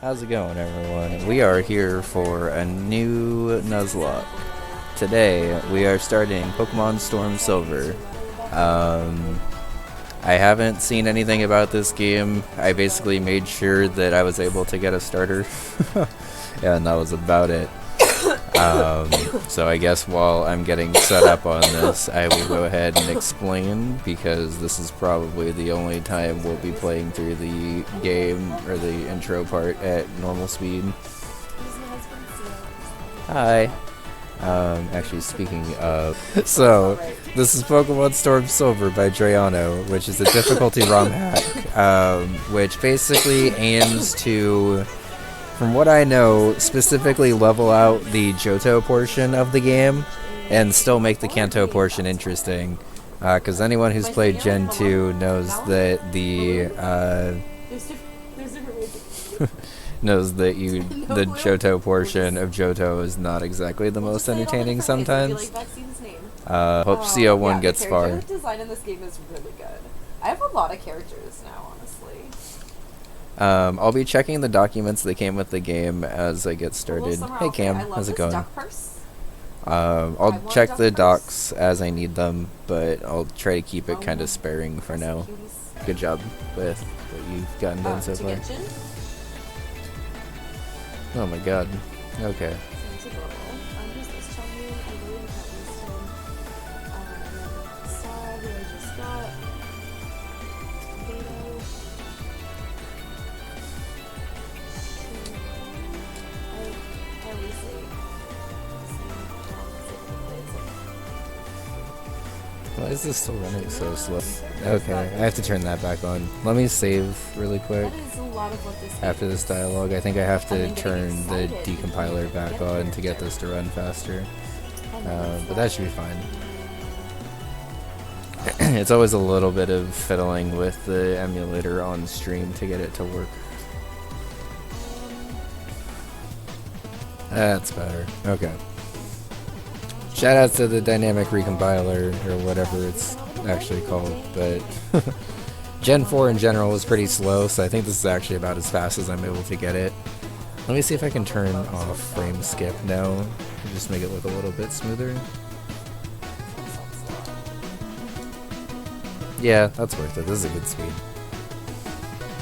How's it going, everyone? We are here for a new Nuzlocke. Today, we are starting Pokemon Storm Silver. I haven't seen anything about this game. I basically made sure that I was able to get a starter. And that was about it. So I guess while I'm getting set up on this, I will go ahead and explain, because this is probably the only time we'll be playing through the game, or the intro part, at normal speed. Hi. Actually, speaking of... So, this is Pokemon Storm Silver by Drayano, which is a difficulty ROM hack, which basically aims to... From what I know, specifically level out the Johto portion of the game and still make the Kanto portion interesting. Because anyone who's played Gen 2 knows that the the Johto portion of Johto is not exactly the most entertaining sometimes. Hope CO1 gets far. The character design in this game is really good. I have a lot of characters now, honestly. I'll be checking the documents that came with the game as I get started. Hey Cam, how's it going? I'll check the docs as I need them, but I'll try to keep it kind of sparing for now. Good job with what you've gotten done so far. Oh my god. Okay. Why is this still running so slow? Okay, I have to turn that back on. Let me save really quick. After this dialogue, I think I have to turn the decompiler back on to get this to run faster. But that should be fine. It's always a little bit of fiddling with the emulator on stream to get it to work. That's better. Okay. Shoutouts to the dynamic recompiler, or whatever it's actually called, but Gen 4 in general was pretty slow, so I think this is actually about as fast as I'm able to get it. Let me see if I can turn off frame skip now, and just make it look a little bit smoother. Yeah, that's worth it. This is a good speed.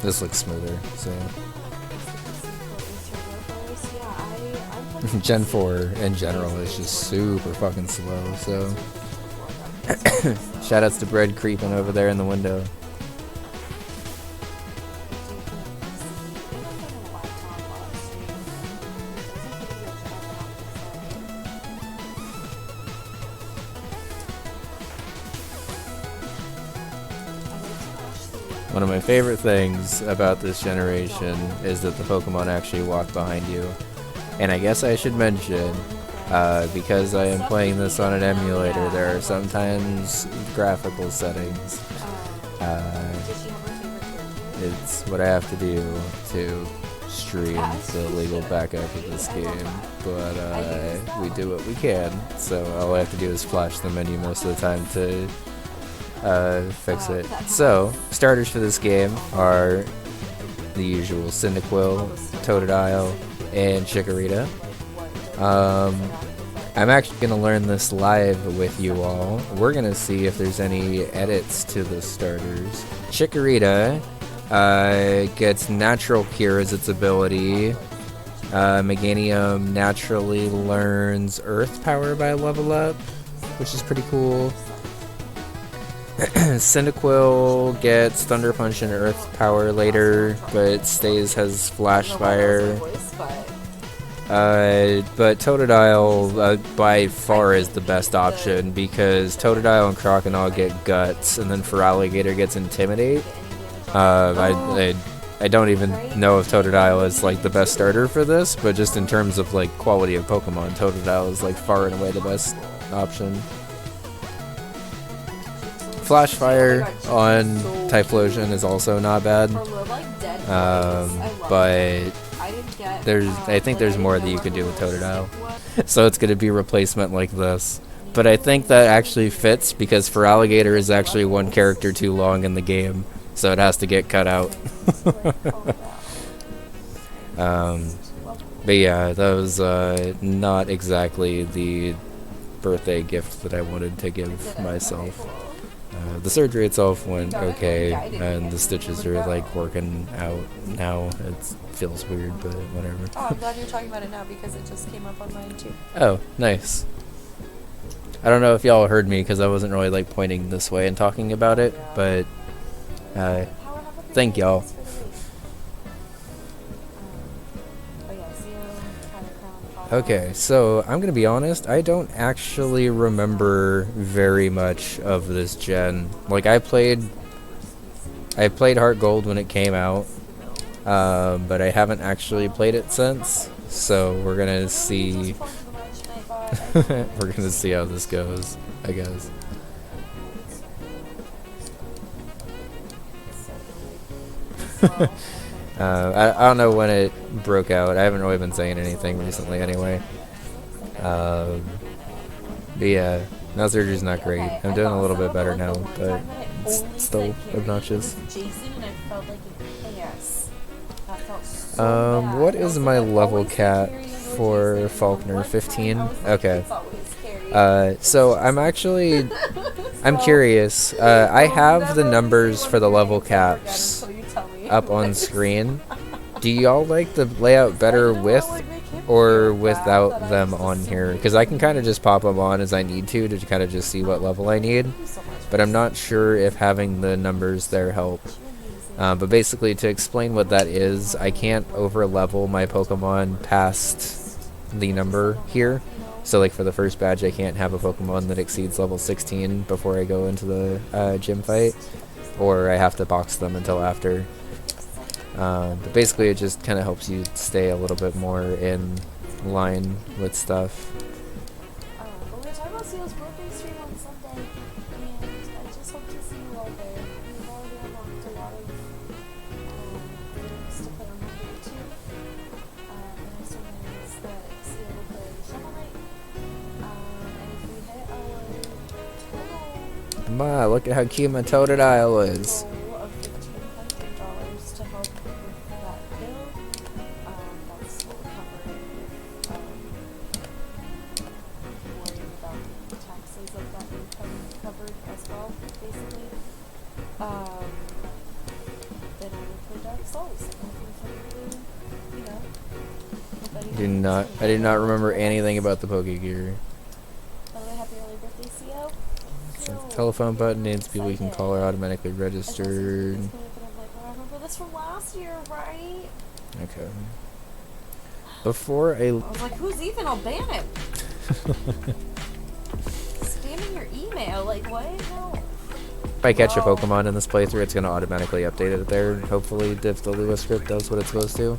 This looks smoother, so... Gen 4 in general is just super fucking slow, so... Shoutouts to Bread creeping over there in the window. One of my favorite things about this generation is that the Pokemon actually walk behind you. And I guess I should mention, because I am playing this on an emulator, there are sometimes graphical settings. It's what I have to do to stream the legal backup of this game, but we do what we can, so all I have to do is flash the menu most of the time to fix it. So, starters for this game are the usual Cyndaquil, Totodile, and Chikorita. I'm actually going to learn this live with you all. We're going to see if there's any edits to the starters. Chikorita gets Natural Cure as its ability. Meganium naturally learns Earth Power by level up, which is pretty cool. Cyndaquil gets Thunder Punch and Earth Power later, but stays has Flash Fire. But Totodile by far is the best option, because Totodile and Croconaw get Guts, and then Feraligatr gets Intimidate. I don't even know if Totodile is like the best starter for this, but just in terms of like quality of Pokemon, Totodile is like far and away the best option. Flash Fire on Typhlosion is also not bad, but I think there's more that you could do with Totodile. So it's going to be a replacement like this. But I think that actually fits, because Feraligatr is actually one character too long in the game, so it has to get cut out. But yeah, that was not exactly the birthday gift that I wanted to give myself. The surgery itself went okay, and the stitches are like working out now. It feels weird, but whatever. Oh, I'm glad you're talking about it now because it just came up on mine too. Oh, nice. I don't know if y'all heard me because I wasn't really like pointing this way and talking about it, but thank y'all. Okay, so I'm gonna be honest, I don't actually remember very much of this gen. Like I played Heart Gold when it came out, but I haven't actually played it since. So we're gonna see. We're gonna see how this goes, I guess. I don't know when it broke out. I haven't really been saying anything recently anyway. But yeah, now surgery's not great. I'm doing a little bit better now, but it's still obnoxious. What is my level cap for Falkner? 15? Okay. So I'm curious. I have the numbers for the level caps up on screen. Do y'all like the layout better with or without them on here? Because I can kind of just pop them on as I need to kind of just see what level I need. But I'm not sure if having the numbers there help. But basically, to explain what that is, I can't over-level my Pokemon past the number here. So like for the first badge, I can't have a Pokemon that exceeds level 16 before I go into the gym fight. Or I have to box them until after. But basically it just kind of helps you stay a little bit more in line with stuff. We were talking about Seal's birthday stream on Sunday, and I just hope to see you all there. We've already unlocked a lot of things to put on my YouTube. The next one is that Seal will play Shovel Knight. And if we hit our Come on, look at how cute my Totodile is. goal of $1,500 to help with that build, that's what we're covering with worrying about the taxes of that income covered as well, basically. Then I would play Dark Souls. And you know, I do not remember anything about the Pokegear. By the way, happy early birthday, CO. So the telephone button needs people you can call are automatically registered. I remember this from last year, right? Okay. Before I was like, who's Ethan? I'll ban him. Spamming your email, like what? No. If I catch a Pokemon in this playthrough, it's going to automatically update it there. Hopefully, if the Lua script does what it's supposed to.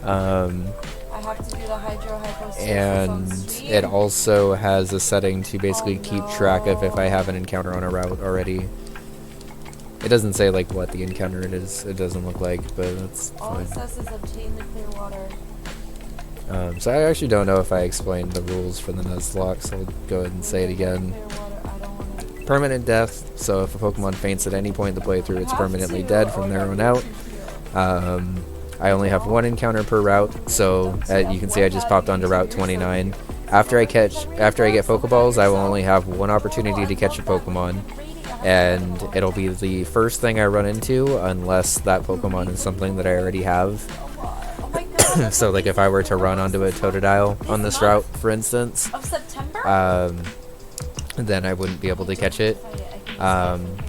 Oh no. I have to do the Hydro Hypo And it also has a setting to basically keep track of if I have an encounter on a route already. It doesn't say like what the encounter it is. It doesn't look like, but that's fine. All it says is obtain the clear water. So I actually don't know if I explained the rules for the Nuzlocke, so I'll go ahead and say it again. Permanent death, so if a Pokemon faints at any point in the playthrough, it's permanently dead from there on out. I only have one encounter per route, so you can see I just popped onto Route 29. After I get Pokeballs, I will only have one opportunity to catch a Pokemon, and it'll be the first thing I run into, unless that Pokemon is something that I already have. So like if I were to run onto a Totodile on this route, for instance, then I wouldn't be able to catch it.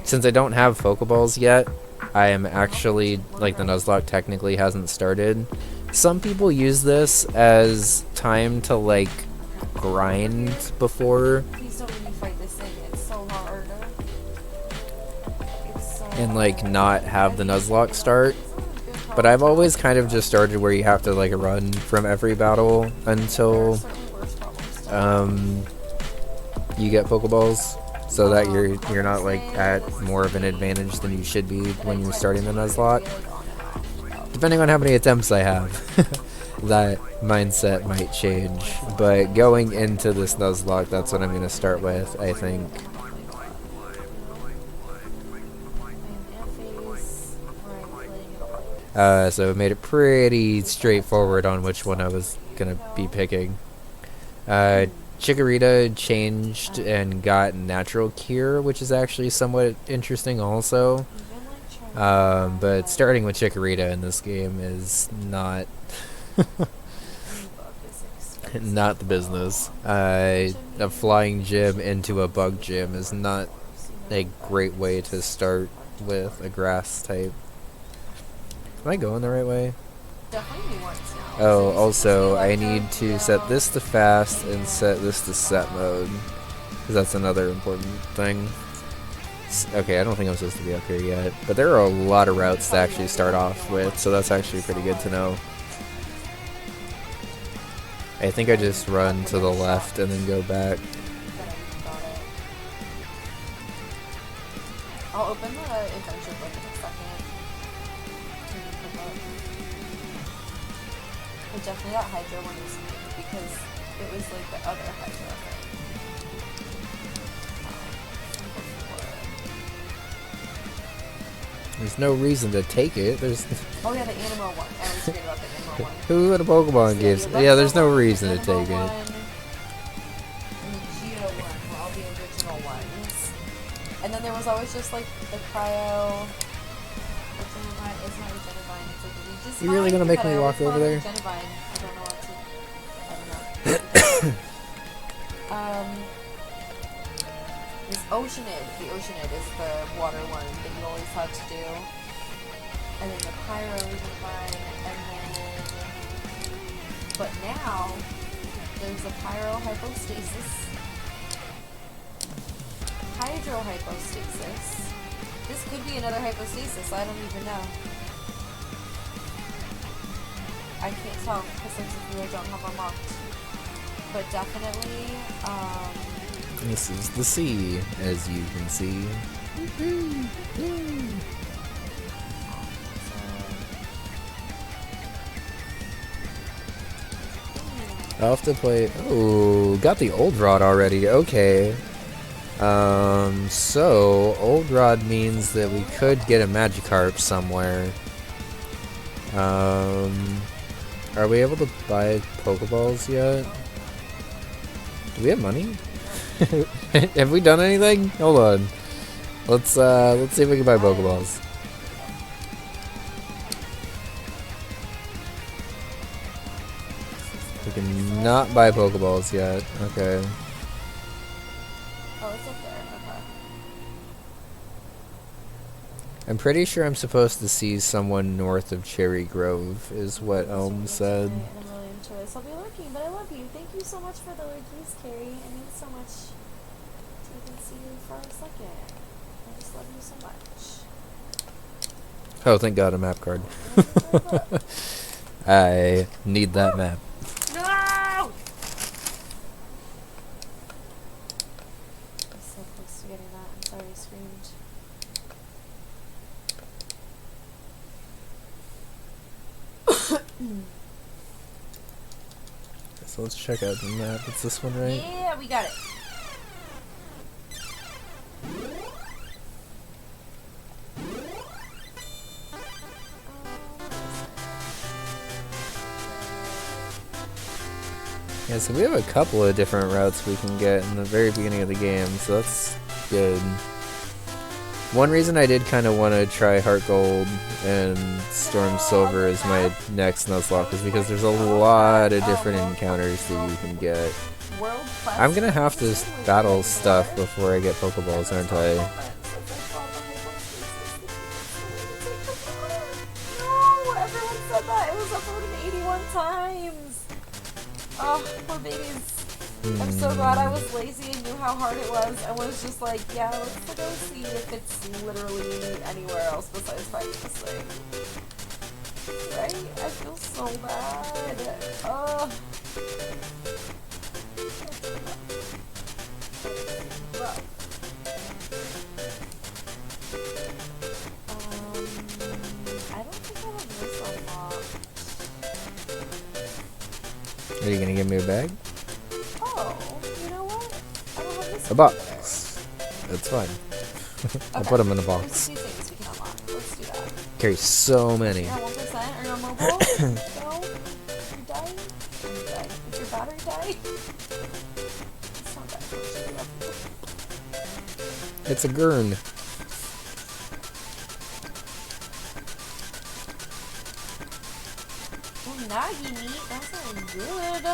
Since I don't have Pokeballs yet, I am actually, like, the Nuzlocke technically hasn't started. Some people use this as time to, like, grind before. Please don't let me fight this thing, it's so hard. And, like, not have the Nuzlocke start. But I've always kind of just started where you have to, like, run from every battle until you get Pokeballs. So that you're not like at more of an advantage than you should be when you're starting the Nuzlocke. Depending on how many attempts I have, that mindset might change. But going into this Nuzlocke, that's what I'm going to start with, I think. So it made it pretty straightforward on which one I was gonna be picking. Chikorita changed and got natural cure, which is actually somewhat interesting also. But starting with Chikorita in this game is not not the business. A flying gym into a bug gym is not a great way to start with a grass type. Am I going the right way? Oh, also, I need to set this to fast and set this to set mode, because that's another important thing. Okay, I don't think I'm supposed to be up here yet, but there are a lot of routes to actually start off with, so that's actually pretty good to know. I think I just run to the left and then go back. I'll open the adventure book in a second. But definitely that Hydro one was neat because it was like the other Hydro thing. There's no reason to take it. There's. Oh yeah, the Animo one. I always forget about the Animo one. Who in a Pokemon gives? Yeah, there's no reason to take it. And the Geo one were all the original ones. And then there was always just like the Cryo. It's not Regenivine. It's like Regis. You really gonna make me walk over there? Regenivine. I don't know what to. I don't know. This Oceanid. The Oceanid is the water one that you always have to do. And then the Pyro Regenivine. And then. But now, there's a Pyro Hypostasis. Hydro Hypostasis. This could be another Hypostasis. I don't even know. I can't tell because I don't have unlocked. But definitely, This is the sea, as you can see. I'll have to play. Oh, got the old rod already. Okay. So old rod means that we could get a Magikarp somewhere. Are we able to buy Pokeballs yet? Do we have money? Have we done anything? Hold on. Let's see if we can buy Pokeballs. We can not buy Pokeballs yet. Okay. oh, it's up there. Okay. I'm pretty sure I'm supposed to see someone north of Cherry Grove, is what Elm said. And I'm really into it. So I'll be lurking, but I love you. Thank you so much for the lurkies, Carrie. It means so much to even see you for a second. I just love you so much. Oh, thank God, a map card. I need that map. No! I'm so close to getting that. I'm sorry I screamed. So let's check out the map. It's this one, right? Yeah, we got it. Yeah, so we have a couple of different routes we can get in the very beginning of the game, so that's good. One reason I did kind of want to try Heart Gold and Storm Silver as my next Nuzlocke is because there's a lot of different encounters that you can get. I'm gonna have to battle stuff before I get Pokeballs, aren't I? No, everyone said that. It was uploaded 81 times. Oh, poor babies. I'm so glad I was lazy and knew how hard it was and was just like, yeah, let's go see if it's literally anywhere else besides fighting this thing. Right? I feel so bad. Ugh. I don't think I have this unlocked. Are you gonna give me a bag? Oh, you know what? I don't have this A box. That's fine. I'll put them in a box. There's 2 things we can unlock. Let's do that. Carry so many. Yeah, 1% No? You're dying? You're dying. Is your battery dying? It's not that much. It's a gurn. Oh, Nagi meat. That sounds good.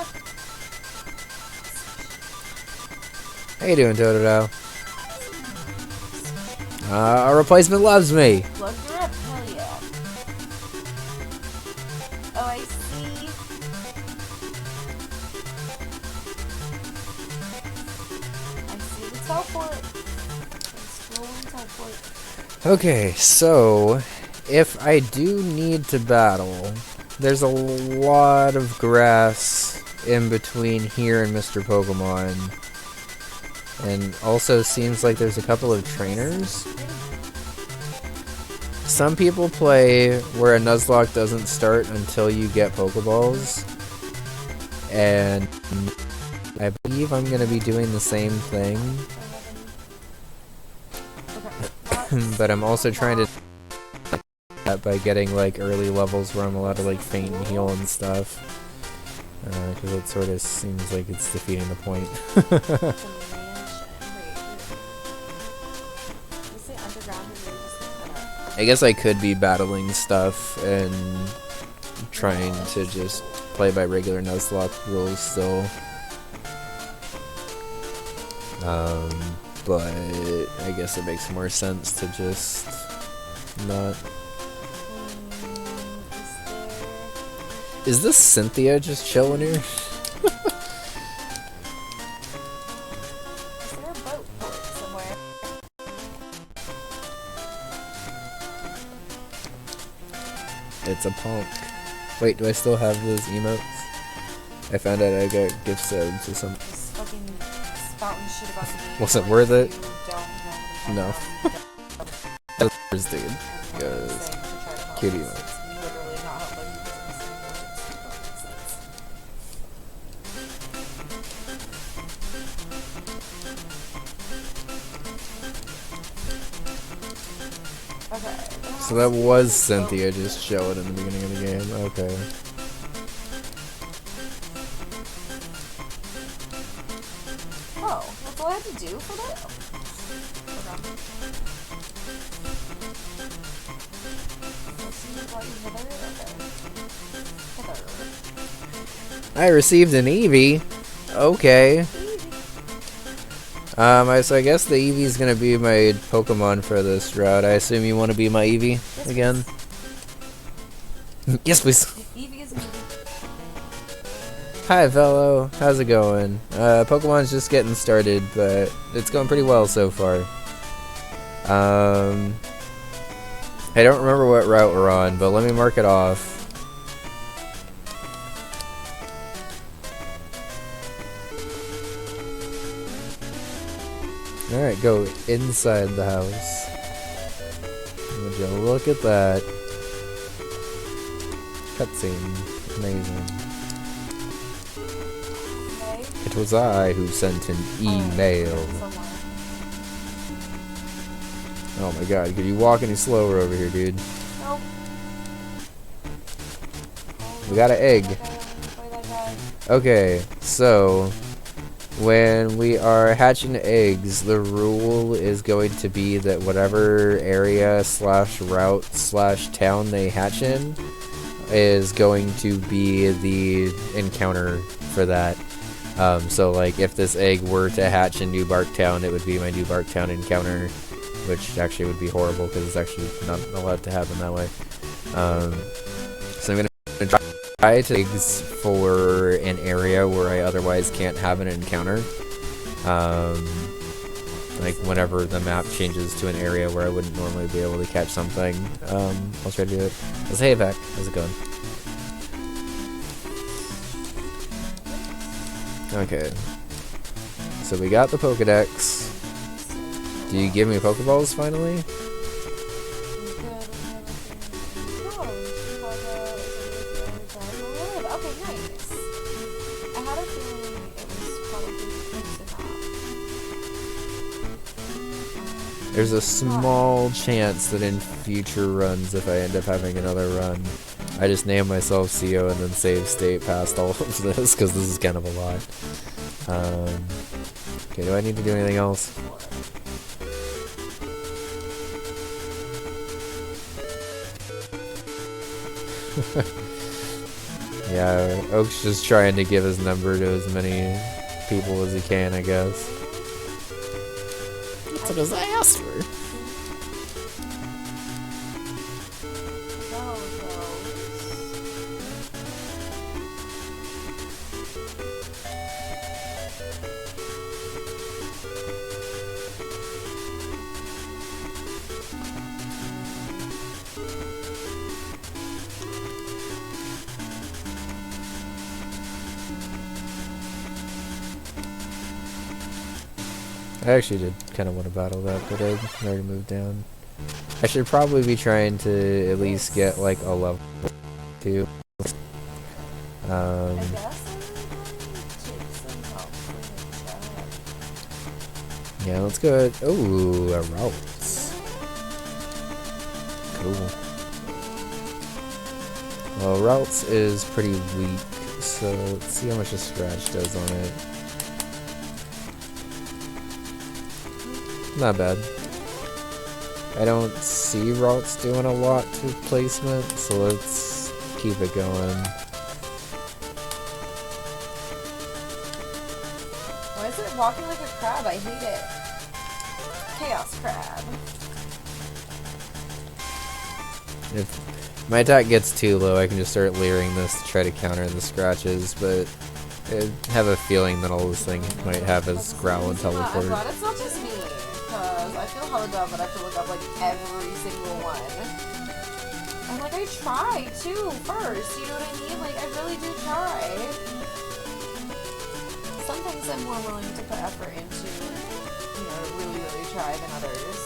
How you doing, Totodile? Our replacement loves me. Plug her up. Hell yeah. Oh, I see. I see the teleport. It's rolling teleport. Okay, so if I do need to battle, there's a lot of grass in between here and Mr. Pokemon. And also seems like there's a couple of trainers. Some people play where a Nuzlocke doesn't start until you get Pokeballs. And I believe I'm going to be doing the same thing. But I'm also trying to do that by getting like early levels where I'm allowed to like faint and heal and stuff. Because it sort of seems like it's defeating the point. I guess I could be battling stuff and trying to just play by regular Nuzlocke rules still. But I guess it makes more sense to just not. Is this Cynthia just chilling here? It's a punk. Wait, do I still have those emotes? I found out I got gift subs to some. Was it worth it? No. Dude. Because cute emotes. So that was Cynthia just showing in the beginning of the game. Okay. Oh, that's all I had to do for that? I received an Eevee. Okay. So I guess the Eevee's gonna be my Pokemon for this route. I assume you want to be my Eevee again? Yes, please. Eevee is Eevee. Hi, fellow. How's it going? Pokemon's just getting started, but it's going pretty well so far. I don't remember what route we're on, but let me mark it off. Alright, go inside the house. Would you look at that. Cutscene. Amazing. Okay. It was I who sent an email. Oh my god, could you walk any slower over here, dude? Nope. We got an egg. Okay, so when we are hatching eggs, the rule is going to be that whatever area / route / town they hatch in is going to be the encounter for that. So like if this egg were to hatch in New Bark Town, it would be my New Bark Town encounter, which actually would be horrible because it's actually not allowed to happen that way. So I'm gonna try to eggs for an area where I otherwise can't have an encounter. Like whenever the map changes to an area where I wouldn't normally be able to catch something, I'll try to do it. Hey Vac, how's it going? Okay. So we got the Pokedex. Do you give me Pokeballs finally? There's a small chance that in future runs, if I end up having another run, I just named myself CEO and then save state past all of this because this is kind of a lot. Okay, do I need to do anything else? Yeah, Oak's just trying to give his number to as many people as he can, I guess. That's what I asked for. I actually did kind of want to battle that, but I already moved down. I should probably be trying to at least get like a level 2. Yeah, let's go. Ooh, a routes. Cool. Well, routes is pretty weak, so let's see how much a scratch does on it. Not bad. I don't see routes doing a lot to placement, so let's keep it going. Why is it walking like a crab? I hate it. Chaos crab. If my attack gets too low, I can just start layering this to try to counter the scratches, but I have a feeling that all this thing might have is growl and teleport. I'm glad it's not just me. I feel hella dumb that I have to look up like every single one. And like I try too first, you know what I mean? Like I really do try. Some things I'm more willing to put effort into, you know, really try than others.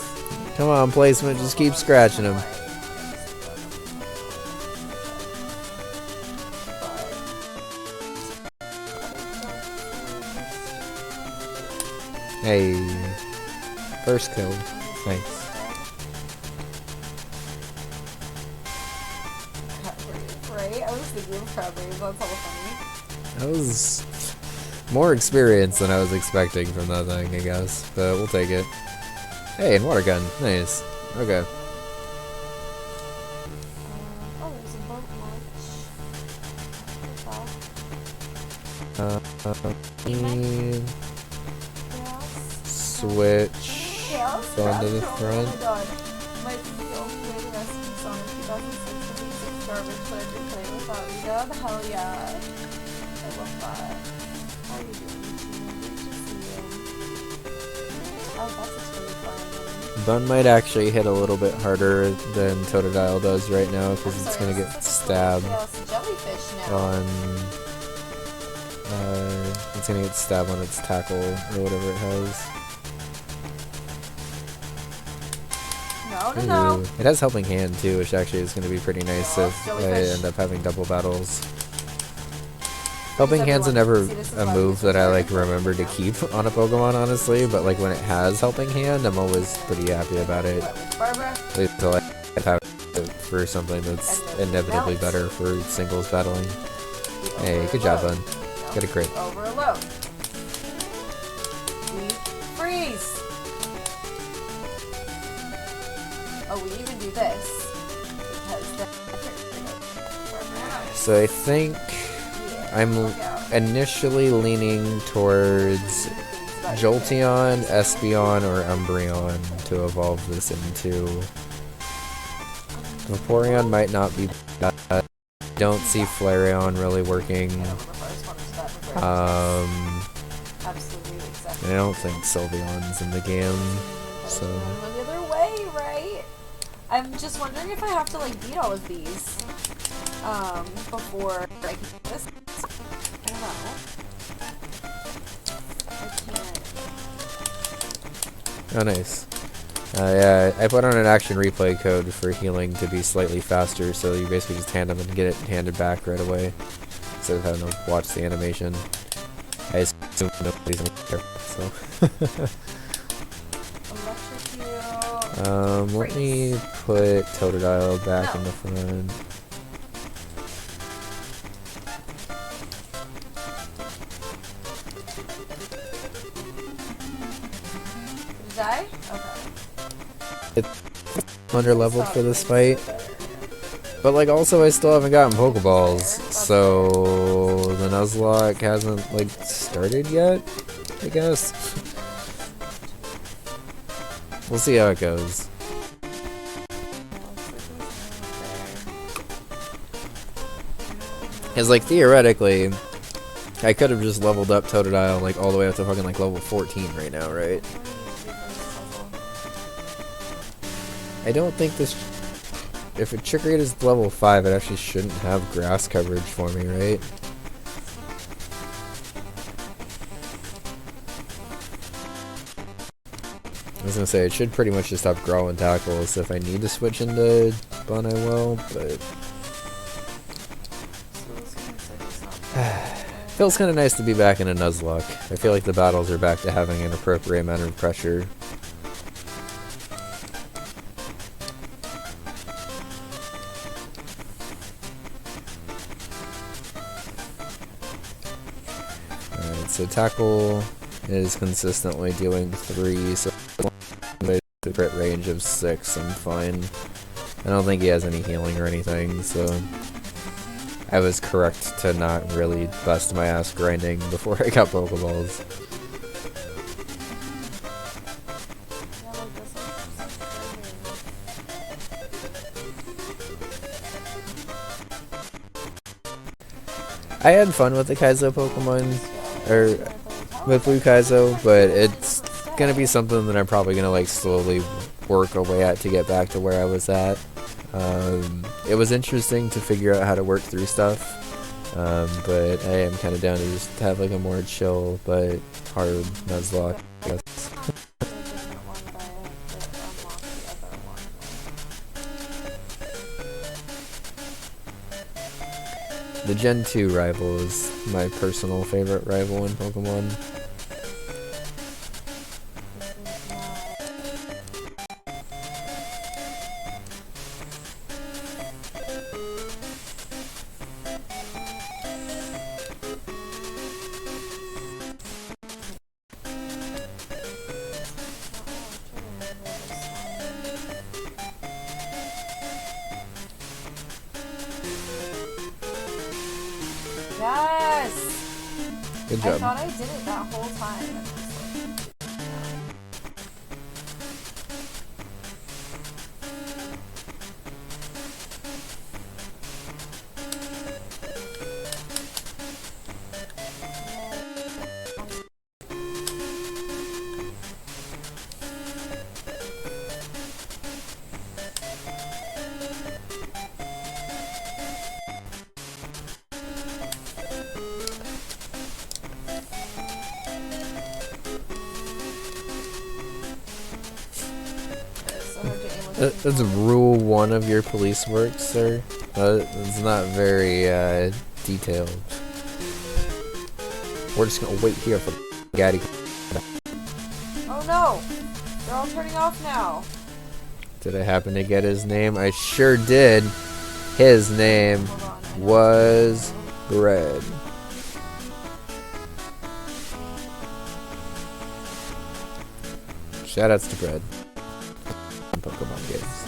Come on, placement, just keep scratching them. Hey. First kill. Nice. Right? I was thinking of crab rays, that's all funny. That was more experience than I was expecting from that thing, I guess. But we'll take it. Hey, and water gun. Nice. Okay. Oh, there's a boat launch. Switch. Going to the front. Oh my god. Might be the only way to rescue Sonic 2006 with the garbage players you're playing without Rita. Hell yeah. I love that. How are you doing? Good to see you. Oh, that's really fun. Bun might actually hit a little bit harder than Totodile does right now because it's going to get stabbed on... it's going to get stabbed on its tackle or whatever it has. No. It has Helping Hand too, which actually is going to be pretty nice if I end up having double battles. Helping Hand's never a move that I like remember to keep on a Pokemon, honestly, but like when it has Helping Hand, I'm always pretty happy about it. At least until I have it for something that's inevitably better for singles battling. Hey, good job, Bun. Get a crit. Overload. Freeze. Oh, we even do this. So I think I'm initially leaning towards Jolteon, Espeon, or Umbreon to evolve this into. Vaporeon might not be bad. Don't see Flareon really working. And I don't think Sylveon's in the game, so. The other way, right? I'm just wondering if I have to like beat all of these before I can do this. I don't know. I can't. Oh, nice. Yeah, I put on an action replay code for healing to be slightly faster, so you basically just hand them and get it handed back right away, instead of having to watch the animation. I assume nobody's in there, so. Let me put Totodile back in the front. Did you die? Okay. Under leveled for this fight. But like also I still haven't gotten Pokeballs, so the Nuzlocke hasn't like started yet, I guess. We'll see how it goes. Cause like theoretically, I could have just leveled up Totodile like all the way up to fucking like level 14 right now, right? I don't think this. If a trick rate is level 5, it actually shouldn't have grass coverage for me, right? I was gonna say, it should pretty much just have Growl and Tackle, so if I need to switch into Bun, I will, but... Feels kinda nice to be back in a Nuzlocke. I feel like the battles are back to having an appropriate amount of pressure. So Tackle is consistently dealing 3, so with a crit range of 6, I'm fine. I don't think he has any healing or anything, so I was correct to not really bust my ass grinding before I got Pokeballs. I had fun with the Kaizo Pokemon. Or with Blue Kaizo, but it's gonna be something that I'm probably gonna like slowly work away at to get back to where I was at. It was interesting to figure out how to work through stuff, but I am kind of down to just have like a more chill but hard Nuzlocke, I guess. The Gen 2 rival is my personal favorite rival in Pokemon. Yes! Good job. I thought I did it that whole time. That's rule 1 of your police work, sir. It's not very detailed. We're just gonna wait here for Gaddy. Oh no! They're all turning off now. Did I happen to get his name? I sure did. His name was Bread. Shoutouts to Bread. Pokemon games.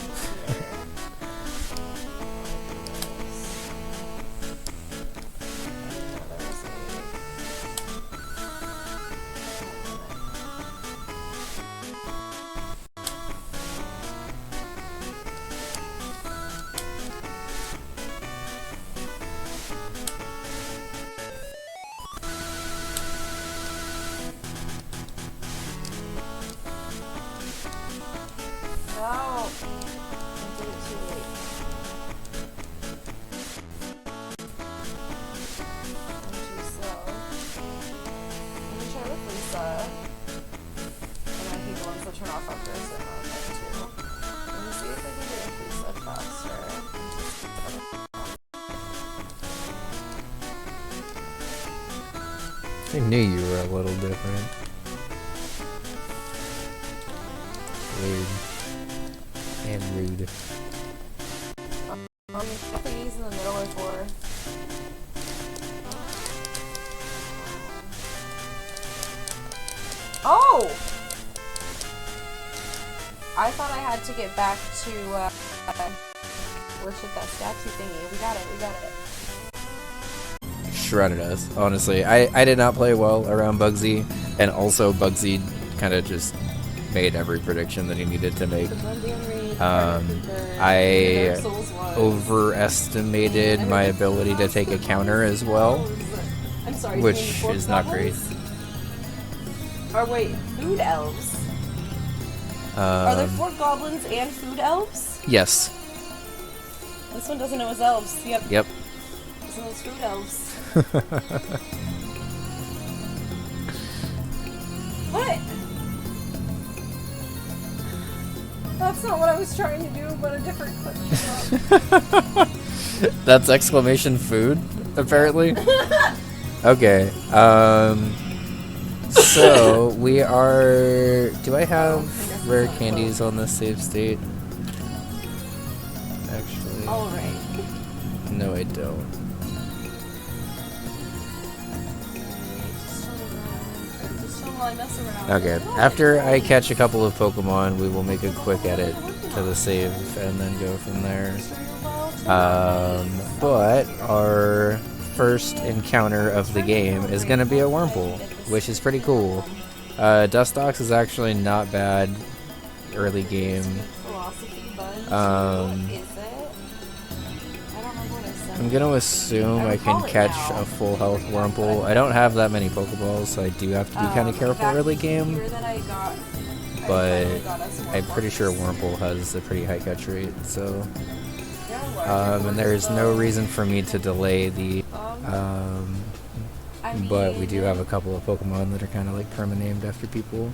No! I did it too late. I'm too slow. Let me try with Lisa. And I think the ones that turn off after I sit on that too. Let me see if I can get with Lisa faster. I knew you were a little different. Weird. And rude. I think he's in the middle or 4. Oh! I thought I had to get back to, worship that statue thingy. We got it. Shredded us, honestly. I did not play well around Bugsy, and also Bugsy kind of just made every prediction that he needed to make. I overestimated my ability to take a counter as well, which is not great. Or wait, food elves? Are there 4 goblins and food elves? Yes. This one doesn't know his elves. Yep. Yep. This one's food elves. What? That's not what I was trying to do, but a different clip. That's exclamation food, apparently. Okay. So we are. Do I have rare candies on this save state? Actually. Alright. No, I don't. Okay, after I catch a couple of Pokemon, we will make a quick edit to the save and then go from there. But our first encounter of the game is going to be a Wurmple, which is pretty cool. Dustox is actually not bad early game. I'm gonna assume I can catch a full health Wurmple. I don't have that many Pokeballs, so I do have to be kind of careful early game. But I'm pretty sure Wurmple has a pretty high catch rate, so... and there's no reason for me to delay the... but we do have a couple of Pokemon that are kind of like perma-named after people.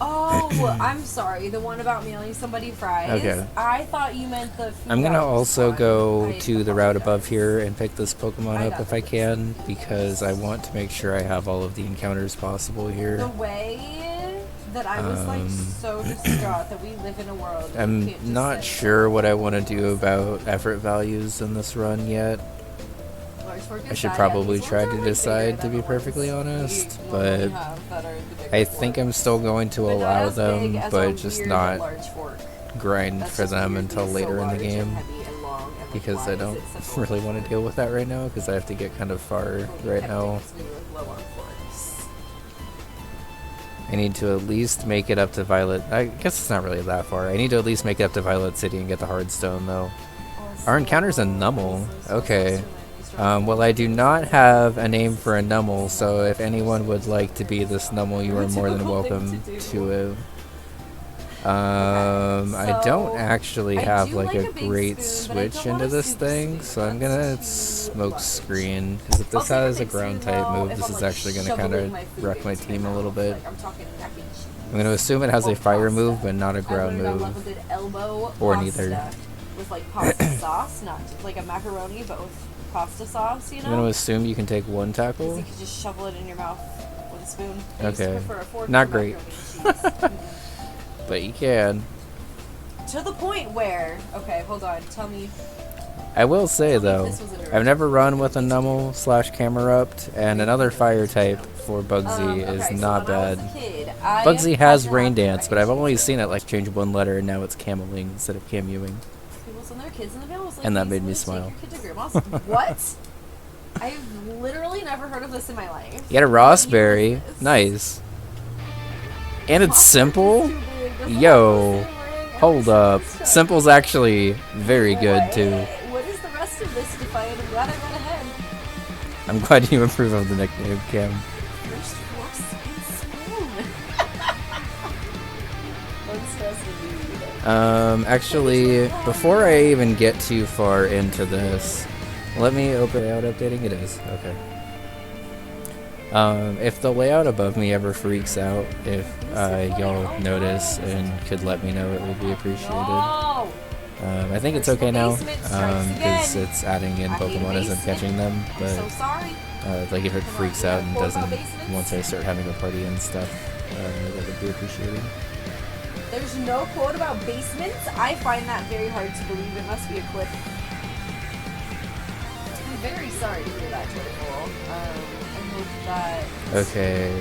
Oh, I'm sorry. The one about mailing somebody fries. Okay. I thought you meant the food. I'm gonna also go to the route above here and pick this Pokemon up if I can, because I want to make sure I have all of the encounters possible here. The way that I was like so distraught that we live in a world. I'm not sure what I want to do about effort values in this run yet. I should probably try to decide, to be perfectly honest, but I think I'm still going to allow them, but just not grind for them until later in the game, because I don't really want to deal with that right now, because I have to get kind of far right now. I need to at least make it up to Violet. I guess it's not really that far. I need to at least make it up to Violet City and get the Hardstone, though. Our encounter's a Numel. Okay. Well, I do not have a name for a Numel, so if anyone would like to be this Numel, you are more than welcome to it. I don't actually have like a great switch into this thing, so I'm gonna smoke screen, because if this has a ground type move, this is actually gonna kind of wreck my team a little bit. I'm gonna assume it has a fire move, but not a ground move, or neither. With like pasta sauce, not like a macaroni, but with pasta sauce, you know? I'm gonna assume you can take one tackle. You can just shovel it in your mouth with a spoon. Okay, not great. But you can. To the point where, okay, hold on, tell me. I will say though, I've never run with a Numel / Camerupt, and another fire type for Bugsy is not bad. Bugsy has Rain Dance, but I've only seen it like change one letter, and now it's Cameling instead of Camewing. And that made me smile. What? I've literally never heard of this in my life. You got a Rossberry. Nice. And it's simple? Yo. Hold up. Simple's actually very good, too. What is the rest of this defiant? I'm glad I went ahead. I'm glad you approve of the nickname, Cam. First force and spoon. Actually, before I even get too far into this, let me open layout updating. It is. Okay. If the layout above me ever freaks out, if y'all notice and could let me know, it would be appreciated. I think it's okay now, because it's adding in Pokemon as I'm catching them, but like if it freaks out and doesn't, once I start having a party and stuff, that would be appreciated. There's no quote about basements? I find that very hard to believe. It must be a clip. I'm very sorry to hear that, Joyful. I hope that Okay,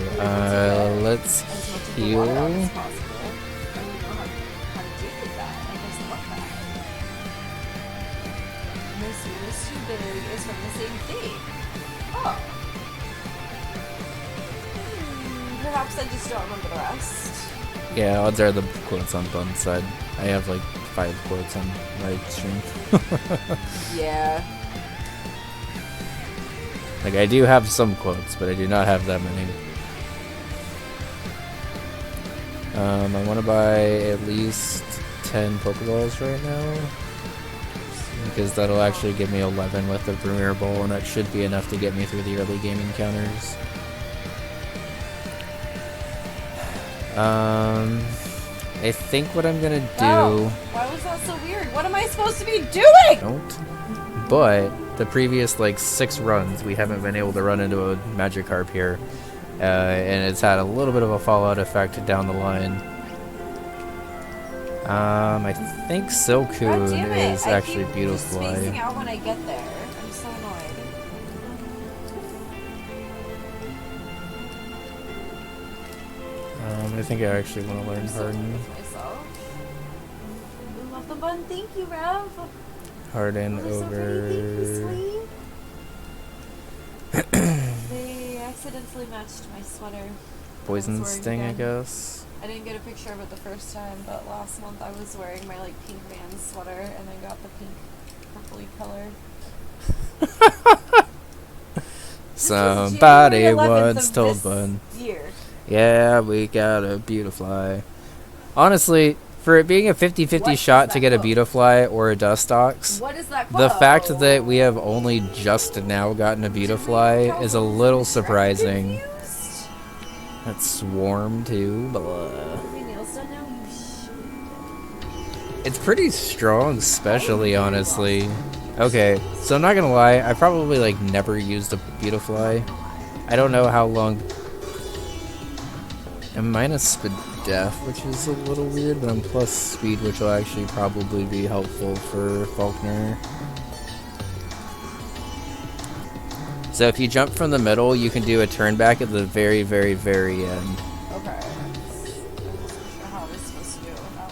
let's as much of the heal. water out as possible. I don't know how to deal with that. I just love that. This is two barriers from the same thing. Oh. Perhaps I just don't remember the rest. Yeah, odds are the quotes on Bun's side. I have like 5 quotes on my stream. Yeah. Like, I do have some quotes, but I do not have that many. I want to buy at least 10 Pokeballs right now, because that'll actually give me 11 with the Premier Bowl, and that should be enough to get me through the early game encounters. I think what I'm gonna do... Oh, why was that so weird? What am I supposed to be doing? Don't. But the previous like 6 runs, we haven't been able to run into a Magikarp here, and it's had a little bit of a fallout effect down the line. I think God Silcoon damn it. is I actually keep beautiful. just spacing out when I get there. I'm so annoyed. I think I actually want to learn I'm so Harden. annoyed with myself. I love the bun. Thank you, Rev. Harden That was so over. pretty. Thank you, sweet. They accidentally matched my sweater. Poison wearing Sting, I again. guess. I didn't get a picture of it the first time, but last month I was wearing my like pink Vans sweater and I got the pink purpley color. Somebody January 11th once of told this Bun. year. Yeah, we got a Beautifly. Honestly, for it being a 50-50 What shot is to that get a quote? Beautifly or a Dustox, What is that the quote? fact that we have only just now gotten a Beautifly is a little surprising. Confused? That's Swarm too. Blah. Are your nails done now? You should. It's pretty strong, especially honestly. Okay, so I'm not gonna lie, I probably like never used a Beautifly. I don't know how long. I'm minus Spadef, which is a little weird, but I'm plus speed, which will actually probably be helpful for Falkner. So if you jump from the middle, you can do a turn back at the very, very, very end. Okay. I wasn't sure how I was supposed to do it with that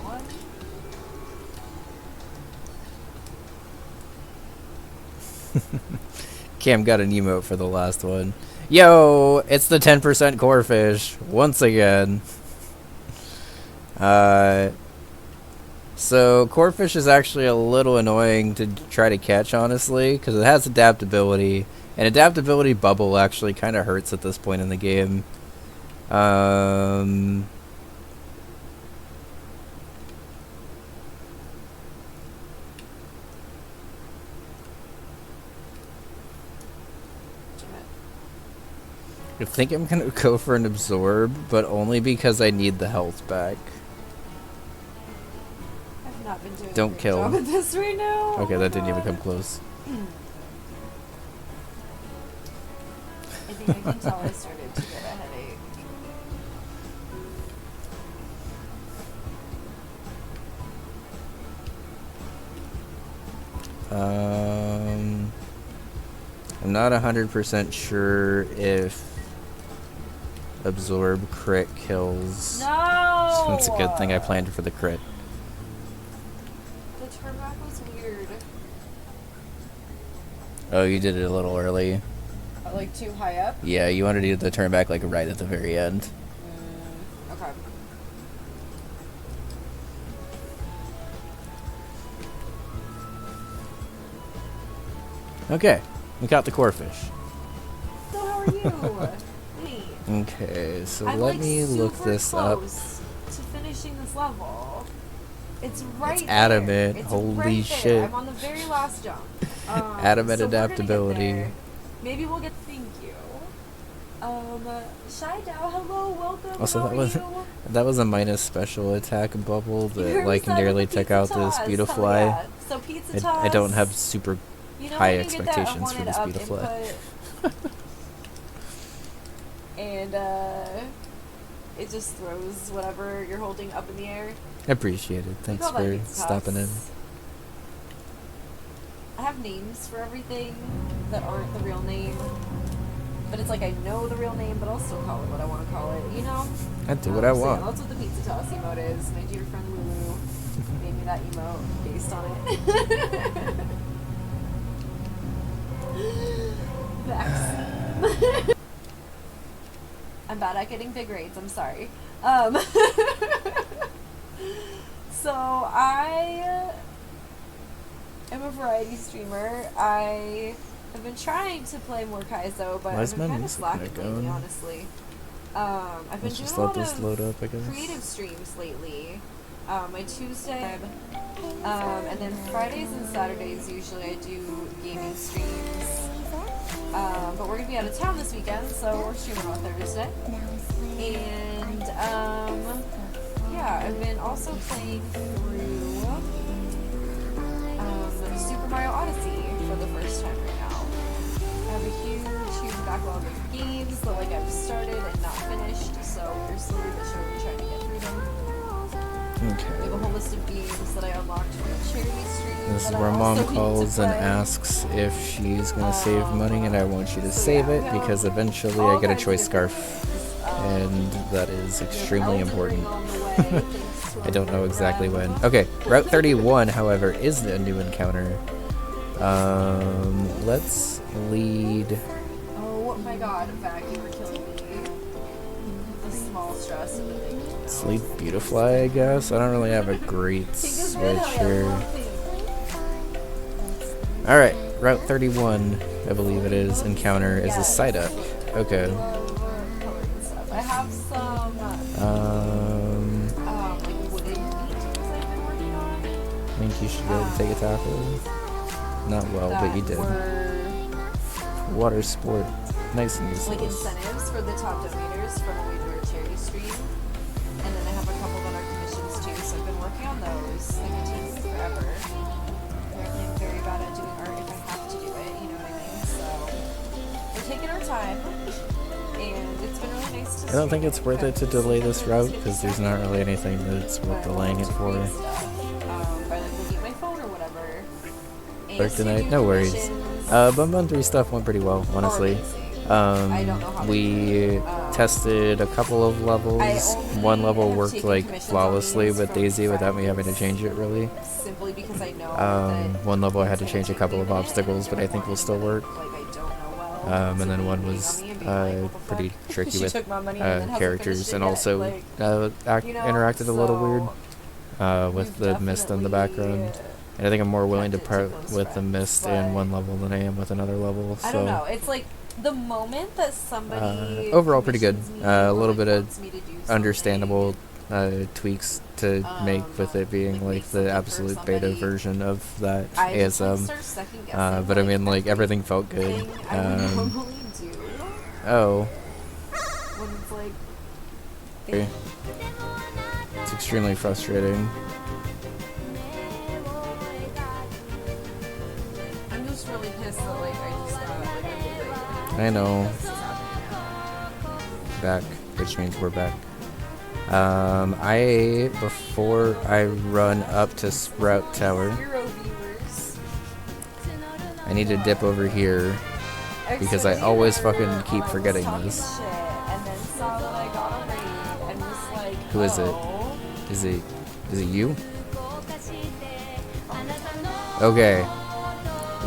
one. Cam got an emote for the last one. Yo, it's the 10% core fish once again. So core fish is actually a little annoying to try to catch, honestly, because it has adaptability, and adaptability bubble actually kind of hurts at this point in the game. I think I'm gonna go for an absorb, but only because I need the health back. I've not been doing Don't a great kill. job at this right now. Okay, Oh that my didn't even God. come close. I think I can tell I started to get a headache. I'm not 100% sure if absorb crit kills. No! That's a good thing I planned for the crit. The turn back was weird. Oh, you did it a little early. Like too high up? Yeah, you wanted to do the turn back like right at the very end. Okay. Okay, we caught the core fish. So how are you? Wait. Okay, so I'm let like me look super this up. close to finishing this level. It's right there. adamant. It's Holy right there. shit. I'm on the very last jump. Adamant so we're gonna get adaptability. there. Maybe we'll get thank you. Shy Dow, hello, welcome. Also, how that are was you? that was a minus special attack bubble You that heard me like start nearly with the took pizza out this toss. Beautifly. Hell yeah. So pizza toss. I don't have super You know high when you get that expectations for wanted this up Beautifly. input, and it just throws whatever you're holding up in the air. Appreciate it. We Thanks call that for pizza stopping in. toss. I have names for everything that aren't the real name. But it's like I know the real name, but I'll still call it what I want to call it, you know? I do what I So want. yeah, that's what the pizza toss emote is. My dear friend Lulu made me that emote based on it. Facts. I'm bad at getting big grades, I'm sorry. So I am a variety streamer. I have been trying to play more Kaizo, but I've been kind of slacking lately, honestly. I've been doing a lot of load up, I guess. creative streams lately. My Tuesday, and then Fridays and Saturdays usually I do gaming streams. But we're gonna be out of town this weekend, so we're streaming on Thursday. And yeah, I've been also playing through Super Mario Odyssey for the first time right now. I have a huge backlog of games that like I've started and not finished, so we're slowly but surely trying to get through them. Okay. We have a whole list of games that I unlocked from the charity stream. This is where Mom calls and asks if she's going to save money, and I want you to save it because eventually I get a choice scarf, and that is extremely important. I don't know exactly when. Okay, Route 31, however, is a new encounter. Let's lead. Oh my god, in fact, you were killing me. The small stress of the big. Let's lead Beautifly, I guess. I don't really have a great switch here. Alright, Route 31, I believe it is, encounter is a side up. Okay. I have some like wooden paintings I've been working on. I think you should go and take a taco. Not well, but you did. Water sport. Nice and easy. Like incentives for the top donators from the Way to Wear charity stream. And then I have a couple other commissions too, so I've been working on those. They've been taking me forever. Apparently I'm very bad at doing art if I have to do it, you know what I mean? So we're taking our time. And it's been really nice to I don't think it's worth it to delay this route because there's not really anything that's worth delaying it for. By like looking at my phone or whatever. Work tonight? No worries. Bun 3 stuff went pretty well, honestly. We tested a couple of levels. One level worked like flawlessly with Daisy without me having to change it really. Simply because I know one level I had to change a couple of obstacles, but I think will still work. And then one was pretty tricky with characters and also interacted a little weird with the mist in the background. And I think I'm more willing to part with the mist in one level than I am with another level. So. I don't know. It's like the moment that somebody overall pretty good. A little bit of understandable tweaks to make with it being like the absolute beta version of that ASM. But I mean, like everything felt good. Oh. It's extremely frustrating. Really pissed that like I just got like I know. Back, which means we're back. Before I run up to Sprout Tower, I need to dip over here because I always fucking keep forgetting this. Who is it? Is it you? Okay.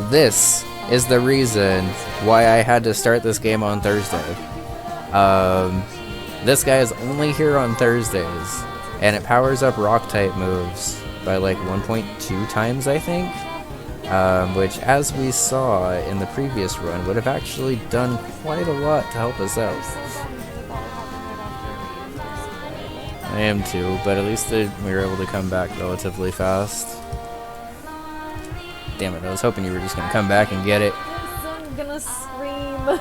This is the reason why I had to start this game on Thursday. This guy is only here on Thursdays, and it powers up rock type moves by like 1.2 times, I think. Which, as we saw in the previous run, would have actually done quite a lot to help us out. I am too, but at least we were able to come back relatively fast. Damn it, I was hoping you were just gonna come back and get it. I'm gonna scream.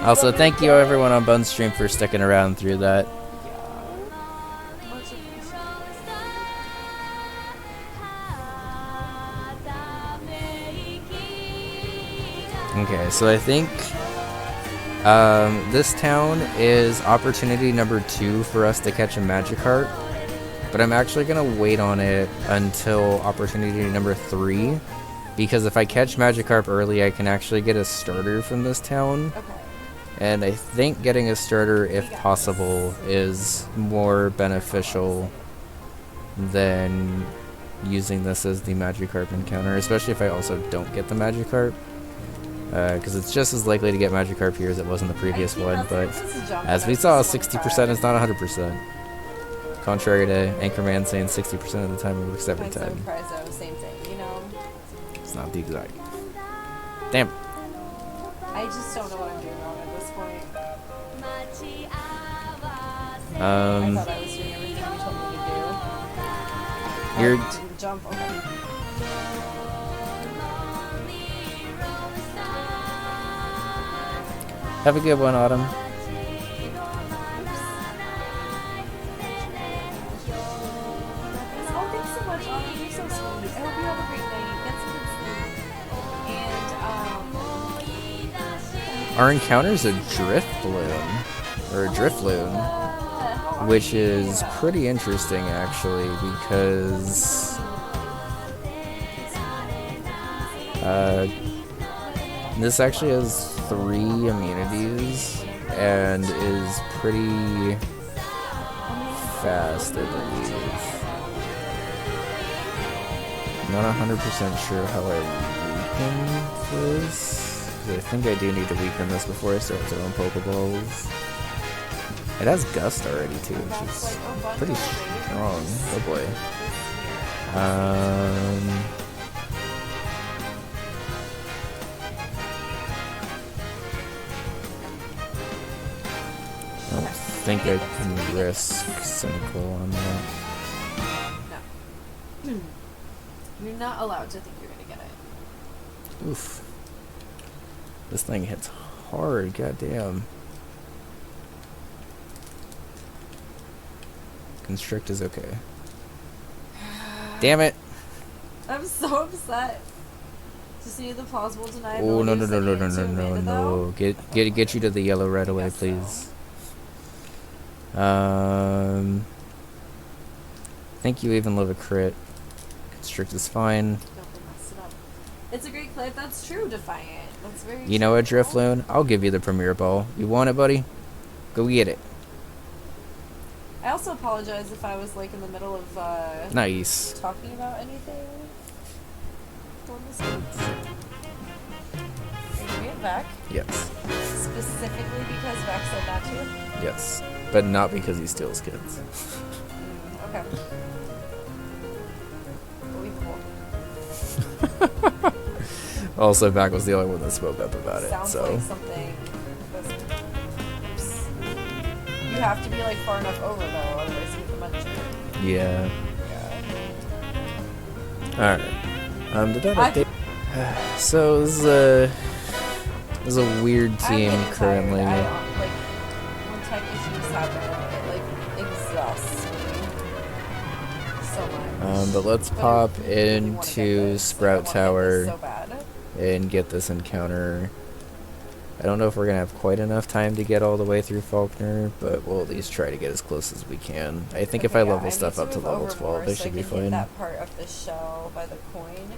Also, thank you everyone on Bun's stream for sticking around through that. Okay, so I think this town is opportunity number 2 for us to catch a Magikarp. But I'm actually going to wait on it until opportunity number 3 Because if I catch Magikarp early, I can actually get a starter from this town. Okay. And I think getting a starter, if possible, is more beneficial than using this as the Magikarp encounter, especially if I also don't get the Magikarp. Because it's just as likely to get Magikarp here as it was in the previous one, but as we saw, 60% is not 100%. Contrary to Anchorman saying 60% of the time it works every time. Same thing, you know? It's not the exact. Damn. I just don't know what I'm doing wrong at this point. I thought I was doing everything you told me to do. You're... Didn't jump, okay. Have a good one, Autumn. Oh, thanks so much, Autumn. You're so sweet. I hope you have a great night. Get some good sleep. And, Our encounter's a Drifloon. Or a Drifloon. Which is pretty interesting, actually, because... this actually has 3 immunities and is pretty fast, I believe. Not 100% sure how I weaken this. I think I do need to weaken this before I start throwing Pokeballs. It has Gust already too, which is pretty strong. Oh boy. I don't think I can risk Cynical on that. No. You're not allowed to think you're gonna get it. Oof. This thing hits hard, goddamn. Constrict is okay. Damn it! I'm so upset. Just need the plausible deniability. Oh no. Get you to the yellow right away, please. Think you even love a crit. Constrict is fine. Don't mess it up. It's a great clip. That's true, Defiant. That's very You know what, Drifloon? I'll give you the Premier Ball. You want it, buddy? Go get it. I also apologize if I was like in the middle of Nice. talking about anything. Are you gonna get Vec? Yes. Specifically because Vec said that to you? Yes. But not because he steals kids. Okay. Believable. Also, Back was the only one that spoke up about it, Sounds so... like something... You have to be like far enough over though, otherwise you get the muncher. Yeah. Alright. Did that update? So, this is a weird team currently. Like, when tech issues happen, it like exhausts me so much. But let's pop into Sprout Tower so bad. and get this encounter. I don't know if we're going to have quite enough time to get all the way through Falkner, but we'll at least try to get as close as we can. I think if I level stuff up to level 12, I should be fine. Hit that part of the shell by the coin,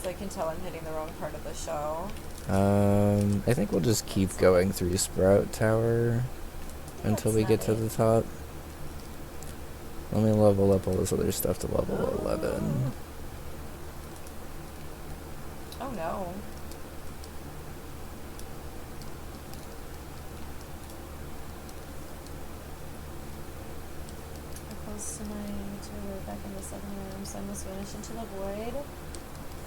so I can tell I'm hitting the wrong part of the shell. I think we'll just keep going through Sprout Tower until we get to the top. Let me level up all this other stuff to level 11. Oh no. Back in the 7 room, so I must vanish into the void.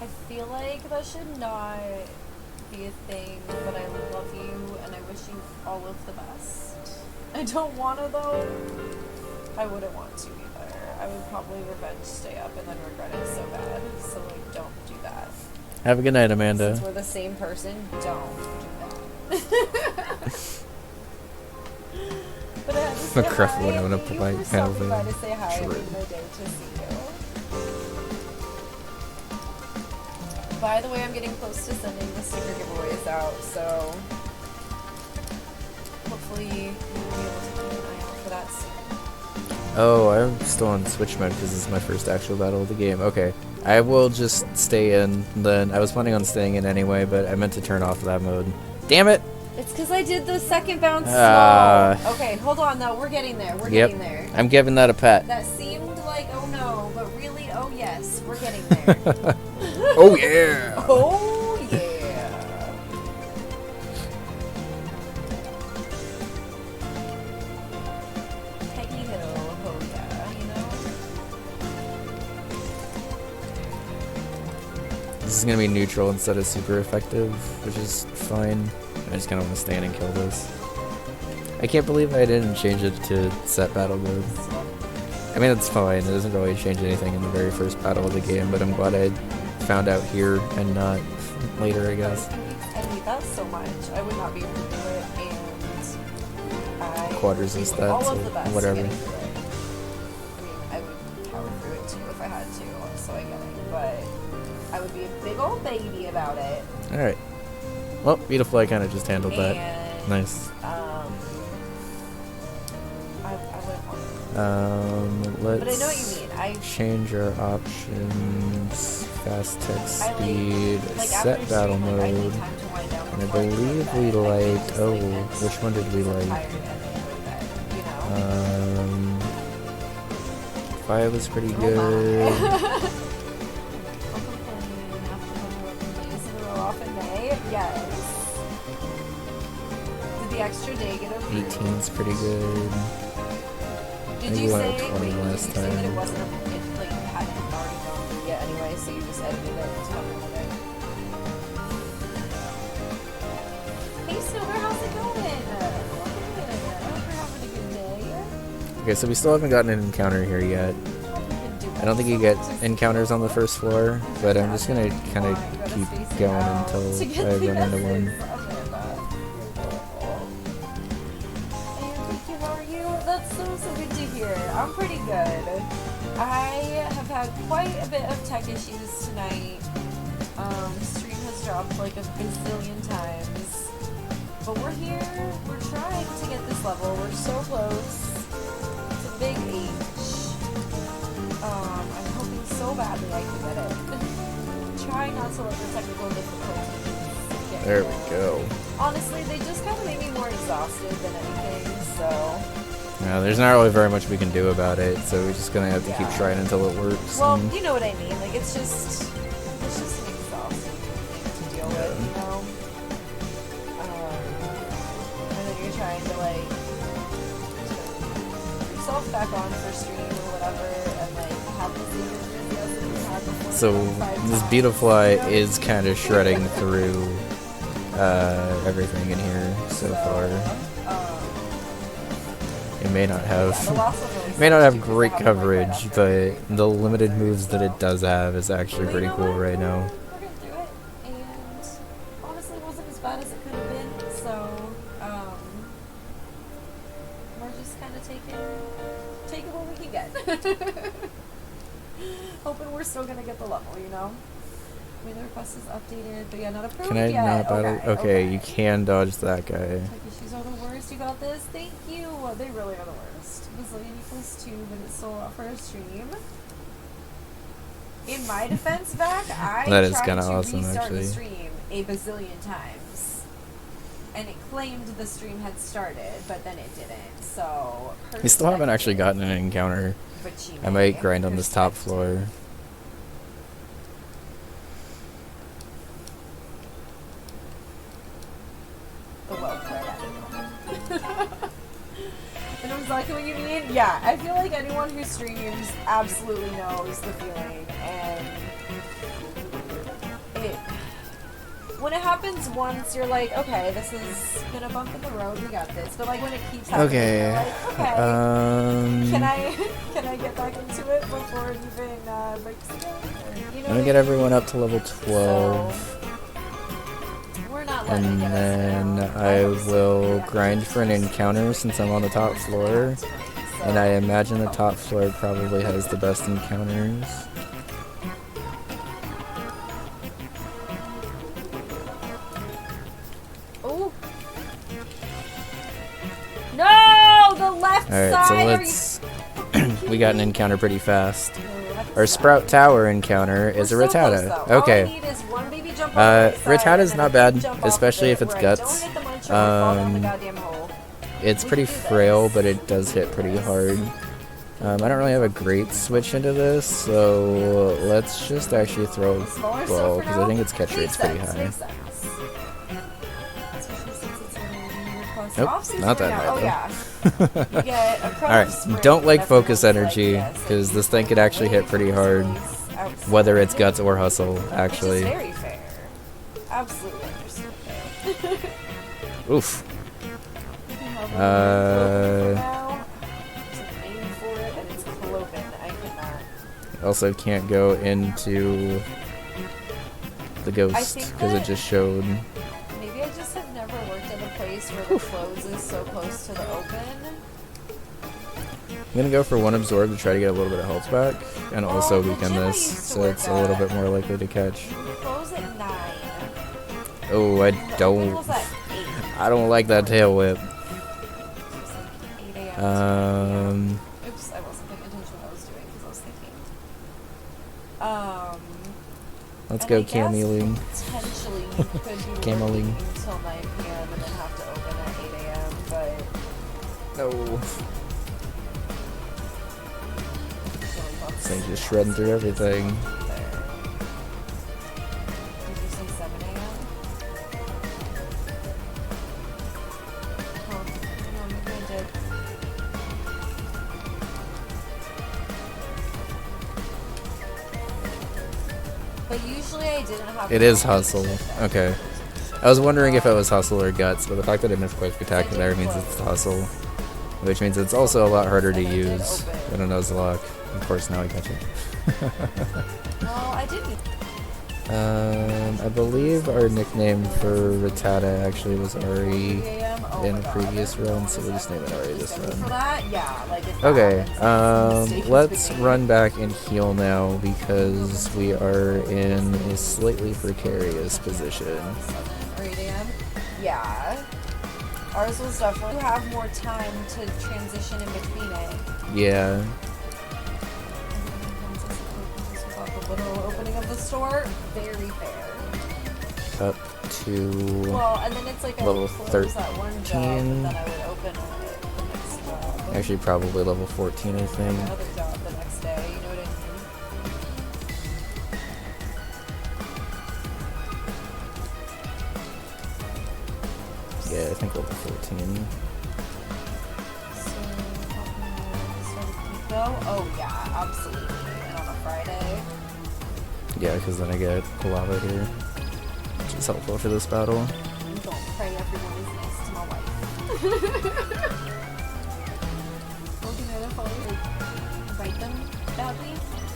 I feel like that should not be a thing, but I love you and I wish you all of the best. I don't want to though. I wouldn't want to either. I would probably revenge stay up and then regret it so bad. So like, don't do that. Have a good night, Amanda. Since we're the same person, don't do that. But I had to say McCruff hi. went on a Thank you polite for stopping by penalty. to say hi and True. make my day to see you. By the way, I'm getting close to sending the sticker giveaways out, so hopefully you'll be able to keep an eye out for that soon. Oh, I'm still on Switch mode because this is my first actual battle of the game. Okay, I will just stay in. Then I was planning on staying in anyway, but I meant to turn off that mode. Damn it! It's because I did the second bounce slow. Okay, hold on though. We're getting there. We're getting there. I'm giving that a pat. That seemed like oh no, but really oh yes. We're getting there. Oh yeah! Oh yeah. Peggy Hill, oh yeah, you know? This is gonna be neutral instead of super effective, which is fine. I just kind of want to stand and kill this. I can't believe I didn't change it to set battle mode. I mean, it's fine. It doesn't really change anything in the very first battle of the game, but I'm glad I found out here and not later, I guess. I hate that so much. I would not be able to do it, and I Quadras and do all stats of the or best whatever. getting through it. I mean, I would power through it too if I had to, so I get it, but I would be a big old baby about it. Alright. Well, Beautiful, I kind of just handled that. And, Nice. I wouldn't want to. Let's But I know what you mean. change our options. Fast text I speed, like set after battle stream, like, I need mode. time to wind down And I before go to believe bed. we Like, I liked. just, Oh, like, end which one did we so like? tired and then go to bed, you know? 5 was pretty Oh good. Off in May? Yes. Did the extra day get over? 18's pretty good. Did Maybe you went say, with 20 wait, did you last say that it time. wasn't, it like hadn't already gone through yet anyway, so you just edited it and stuff with it? Hey Silver, how's it going? Good. I hope you're having a good day. Okay, so we still haven't gotten an encounter here yet. I don't think you get encounters on the first floor, but I'm just gonna kind of keep going until I run into one. How are you? That's so good to hear. I'm pretty good. I have had quite a bit of tech issues tonight. Stream has dropped like a bazillion times. But we're here. We're trying to get this level. We're so close. It's a big H. I'm hoping so badly I can get it. Try not to let the technical difficulties get There me. we go. Honestly, they just kind of made me more exhausted than anything, so... Now, there's not really very much we can do about it, so we're just gonna have to keep trying until it works. Well, and- you know what I mean. Like, it's just an exhausting thing to deal with, you know? And then you're trying to, like, turn yourself back on for stream or whatever, and, like, have the same enthusiasm you had before. So this Beautiful is kind of shredding through everything in here so far. It may not have great coverage, but the limited moves that it does have is actually pretty cool right now. We're gonna do it, and honestly, it wasn't as bad as it could have been. So we're just kind of taking what we can get. Hoping we're still gonna get the level, you know. I mean, the request is updated, but yeah, not approved Can I yet. not battle? Okay, you can dodge that guy. Takeshi's are the worst. You got this. Thank you. They really are the worst. Bazillion equals 2, but it's sold out for a stream. In my defense, back, I That is tried kinda to awesome, restart actually. the stream a bazillion times, and it claimed the stream had started, but then it didn't. So We still haven't actually gotten an encounter. I might grind on this top floor. The well played. And it was like what you mean? Yeah, I feel like anyone who streams absolutely knows the feeling, and when it happens once, you're like, okay, this is been a bump in the road, we got this. But like when it keeps happening, you're like, okay, can I get back into it before it even breaks again? You know I'm gonna get everyone up to level 12. So, we're not letting And it get us then down. I will grind for an encounter since I'm on the top floor. And I imagine the top floor probably has the best encounters. Oh. No! The left Alright, side! so let's we got an encounter pretty fast. Ooh, that's Our sad. Sprout Tower encounter is a We're so close, Rattata. though. All I Okay. need is one baby jump off the side, Rattata's and not then a bad, big jump off especially of if it's it, where guts. I don't hit the muncher or fall down the goddamn hole. It's We pretty can do frail, this. but it does hit pretty hard. I don't really have a great switch into this, so let's just actually throw a Smaller ball, stuff for because now? I think its catch rate's pretty Makes high. sense. Especially since it's a Nope, off-season not right that now. high, Oh, yeah. You get a crop Alright, of spring, don't like and focus everyone's energy, like, yes, because like, this thing could actually hit pretty hard, outside. whether it's guts or hustle, Which is actually. very fair. Absolutely understood. Oof. Also can't go into the ghost, think because it that- just showed. Maybe I just have never worked in a place where the close is so close to the open. I'm gonna go for one absorb to try to get a little bit of health back, and also the weaken gym I this, used to so work it's a little at. bit more likely to catch. We close at 9. Oh, I The open don't. was at 8. I don't like that tail whip. It was like 8 a.m. to 8 a.m. Oops, I wasn't paying attention to what I was doing because I was thinking. Let's And go I guess cameling. Potentially you could be Cameling. working until 9 p.m. and then have to open at 8 a.m. But No. this Thing just shredding through everything. There. Did you say 7 a.m.? Oh, no, maybe I did. But usually I didn't have. It is hustle. Okay. I was wondering if it was hustle or guts, but the fact that it missed quick spectacular means it's hustle, which means it's also a lot harder to use than a Nuzlocke. Of course, now I catch it. Well, I didn't. I believe our nickname for Rattata actually was Ari 3 a.m. Oh in my a God, previous I run, so we'll just name it Ari this For run. that, yeah, like if Okay, that happens, mistake let's was made. run back and heal now because we are in a slightly precarious position. 7 or 8 a.m. Yeah. Ours was definitely you have more time to transition in between it. Yeah, This was off the literal opening of the store. Very fair. up to Well, and then it's like I level would close that one job, 13. but then I would open it the next job. actually probably level 14, I think. Another job the next day. You know what I mean? Yeah, I think level 14. So, start a Pico. Oh yeah, absolutely. And on a Friday. Yeah, because then I get lava here, which is helpful for this battle. Don't pray everyone is nice to my wife. Well, can I follow write them badly?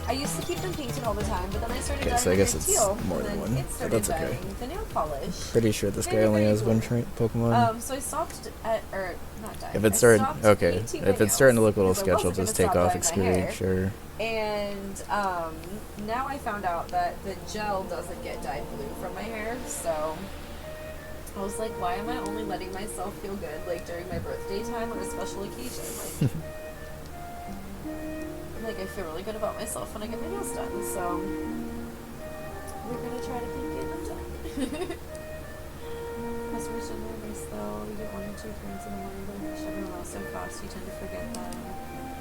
I used to keep them painted all the time, but then I started Okay, so dyeing I guess them it's teal, more and than then one, it but started that's okay. dyeing the nail polish. Pretty sure this guy Very, only very has one cool. Pokemon. So I stopped at, or not dyeing. If it's I starting, stopped okay, painting my if it's starting to nails look a little because I sketchy, I'll wasn't just gonna take stop off dyeing my hair. Excurate, sure. And now I found out that the gel doesn't get dyed blue from my hair, so I was like, why am I only letting myself feel good like during my birthday time or a special occasion? Like I feel really good about myself when I get my nails done, so we're gonna try to keep getting them done. Customers are nervous though. You get 1 or 2 friends in the morning, but push everyone else so fast you tend to forget them.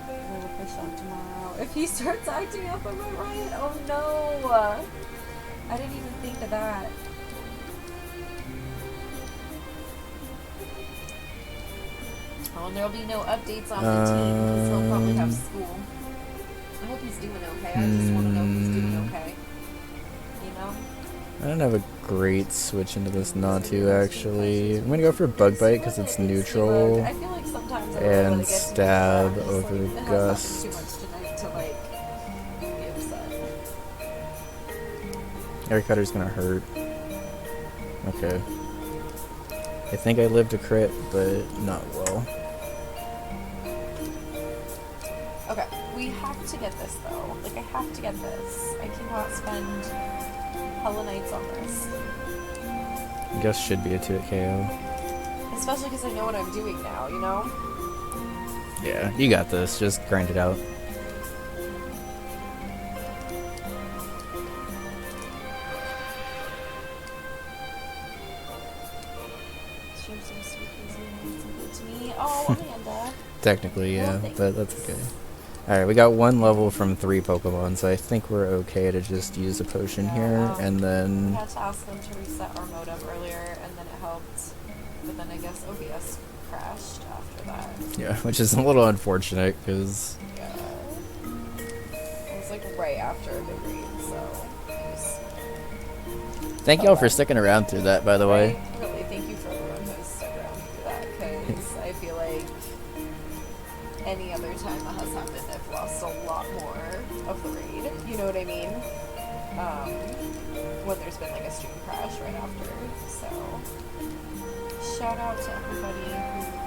We will push on tomorrow. If he starts acting up, am I right? Oh no! I didn't even think of that. Oh, and there'll be no updates on the team because he'll probably have school. I hope he's doing okay. I just want to know he's doing okay. You know? I don't have a great switch into this Natu actually. I'm gonna go for Bug Bite because it's neutral. I feel like sometimes I and really get to stab be over like, it has Gust. happened too much tonight to like be upset. Air Cutter's gonna hurt. Okay. I think I lived a crit, but not well. Okay, we have to get this though. Like I have to get this. I cannot spend hella nights on this. Gust should be a 2-hit KO. Especially because I know what I'm doing now, you know? Yeah, you got this. Just grind it out. stream some sweet crazy and some good to me. Oh, Amanda. Technically, yeah, Well, but that's okay. Alright, we got 1 level from 3 Pokemon, so I think we're okay to just use a potion here, and We then... had to ask them to reset our modem earlier, and then it helped. But then I guess OBS crashed after that. Yeah, which is a little unfortunate, because... Yeah. It was like right after the read, so it was... Thank y'all for sticking around through that, by the way. Right? Really, thank you for everyone who's stuck around through that, because I feel like any other time that has happened, I've lost a lot more of the raid. You know what I mean? When there's been like a stream crash right after. So, shout out to everybody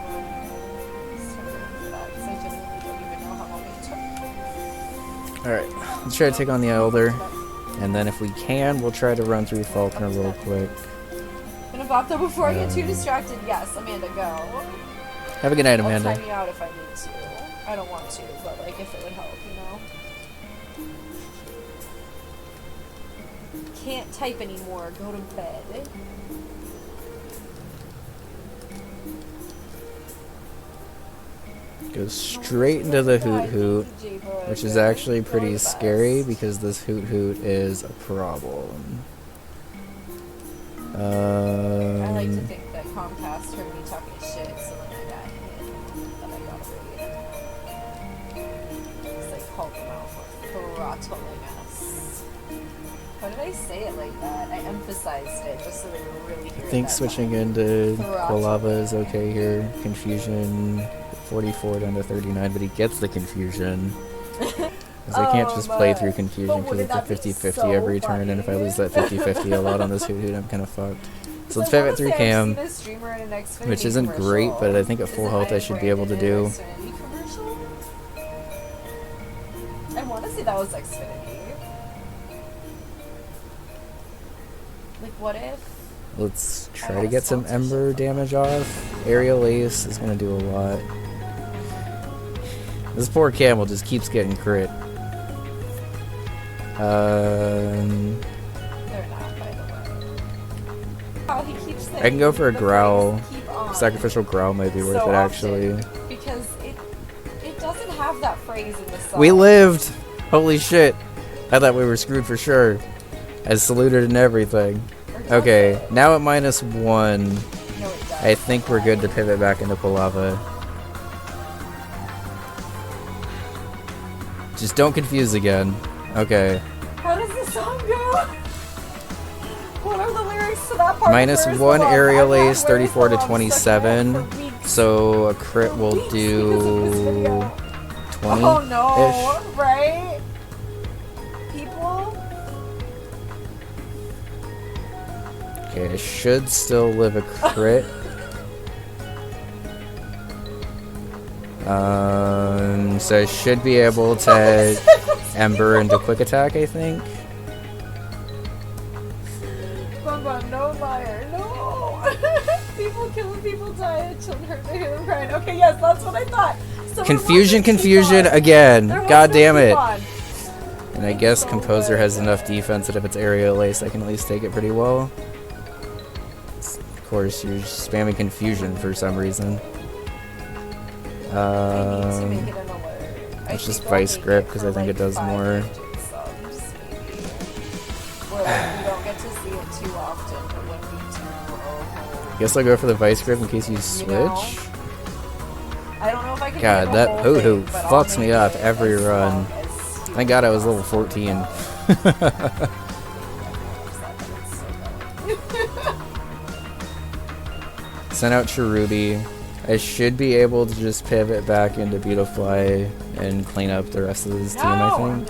who stuck around for that, because I genuinely don't even know how long it took. Alright, let's try to take on the Elder, and then if we can, we'll try to run through Falkner real quick. I'm gonna bop though before I get too distracted. Yes, Amanda, go. Have a good night, I'll Amanda. time you out if I need to. I don't want to, but like if it would help, you know. Can't type anymore. Go to bed. Go straight into the Hoot Hoot, which is actually pretty scary because this Hoot Hoot is a problem. I like to think that Comcast heard me talking shit, so then I got hit, that I got a raid. It's like called them out for throttling us. Why did I say it like that? I emphasized it just so they would really hear it. I think that switching time. into Throttle. Quilava is okay here. Confusion 44 down to 39, but he gets the confusion. Because I can't just play through confusion because it's a 50-50 every turn, and if I lose that 50-50 a lot on this Hoot Hoot, I'm kind of fucked. So let's pivot through Cam, which isn't great, but I think at full health I should be able to do. I want to say that was Xfinity. Like, what if? Let's try to get some Ember damage off. Aerial Ace is going to do a lot. This poor Camel just keeps getting crit. They're not, by the way. Oh, he keeps saying I can go for a the Growl. phrase, "Keep on." Sacrificial Growl might be worth So it, often, actually. because it doesn't have that phrase in the song. We lived! Holy shit. I thought we were screwed for sure. I saluted and everything. Or does Okay, it? now at -1, No, it does. I think we're good to pivot back into Quilava. Just don't confuse again. Okay. How does the song go? What are the lyrics to that part? Where's the -1 love? aerial I've had ace, lyrics 34 to that I'm stuck in 27. for weeks. So a crit will Weeks because of this do video. 20. Oh no, right? People? Okay, I should still live a crit. So I should be able to Ember into Quick Attack, I think. Bumba, no liar, no! People killing, people dying, children hurt, they hear them crying. Okay, yes, that's what I thought. Someone Confusion, wants to keep confusion on. again. There was God no damn keep it. on. And I guess So Composer good. has enough defense that if it's aerial ace, I can at least take it pretty well. Of course, you're spamming confusion for some reason. I need to make it an alert. Let's just I'll Vice make Grip, it 'cause for, I think it does 5 more. digit subs, maybe. Where like, we don't get to see it too often, but when we do, Guess I'll go for the Vice Grip in case you switch. know, I don't know if I can God, do the that whole Hoot thing, Hoot but I'll fucks me make up it every as run. long as Thank God I was level 14. Send out Cherubi. I should be able to just pivot back into Beautifly and clean up the rest of this team, I think.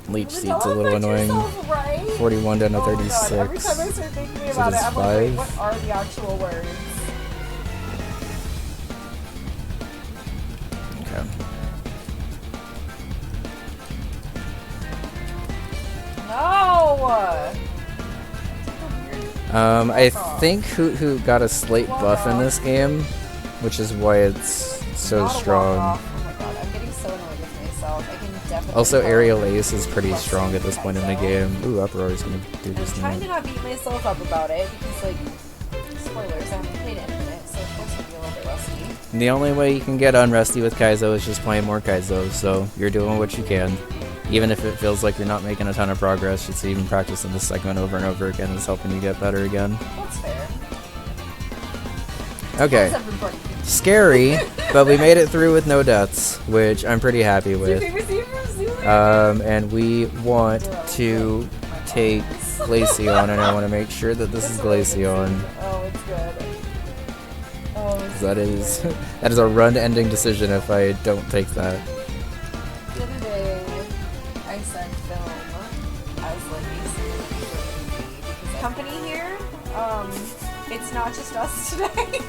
Leech Seed's a little annoying. 41 down to 36. Every time I start thinking So about it, does I'm like, wait, 5. what are the actual words? Okay. No! I think Hoot Hoot got a slight buff in this game, which is why it's so Not a strong. walk-off. Oh my god, I'm getting so annoyed with myself. I can definitely Also, Aerial Ace is pretty strong at this point in the game. Ooh, Uproar is gonna do I'm this trying to now. not beat myself up about it because, like, spoilers, I haven't played it in a minute, so of course I'll be a little bit rusty. The only way you can get unrusty with Kaizo is just playing more Kaizo, so you're doing what you can. Even if it feels like you're not making a ton of progress, just even practicing this segment over and over again is helping you get better again. That's fair. Okay. That's everybody. Scary, but we made it through with no deaths, which I'm pretty happy with. And we want to take Glaceon, and I want to make sure that this is Glaceon. Oh, it's good. Oh, it's That is a run-ending decision if I don't take that. The other day, I sent film as like a movie because company here. It's not just us today.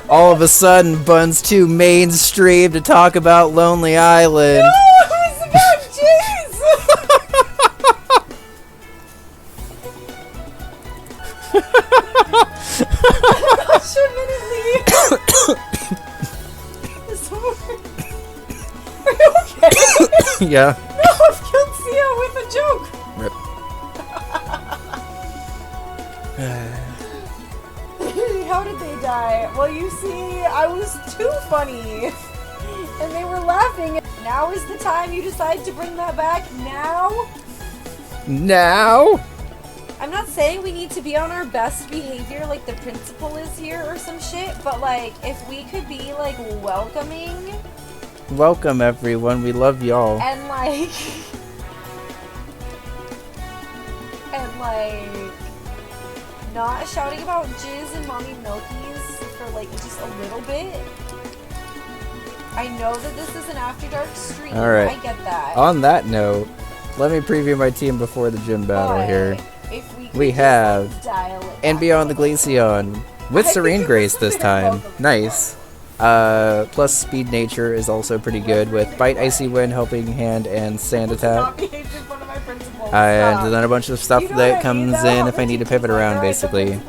All of a sudden, Bun's too mainstream to talk about Lonely Island. No, it was about Jizz. Are you okay? Yeah. No, I've killed Sia with a joke. Rip. How did they die? Well, you see, I was too funny. And they were laughing. Now is the time you decide to bring that back? Now? Now? I'm not saying we need to be on our best behavior like the principal is here or some shit, but like, if we could be like welcoming Welcome, everyone. We love y'all. and like not shouting about jizz and mommy milkies for like just a little bit. I know that this is an after dark stream. Alright. I get that. On that note, let me preview my team before the gym battle but here. If we, could We just, have like, dial it And back Beyond the a little. Glaceon with I Serene think Grace this is this very time. welcome. Nice. Plus Speed Nature is also pretty good with Bite, Icy Wind, Helping Hand, and Sand Attack. Not behave in front of my principal. And Stop. then a bunch of stuff You know what I that mean, comes though? in if I need to pivot around, basically.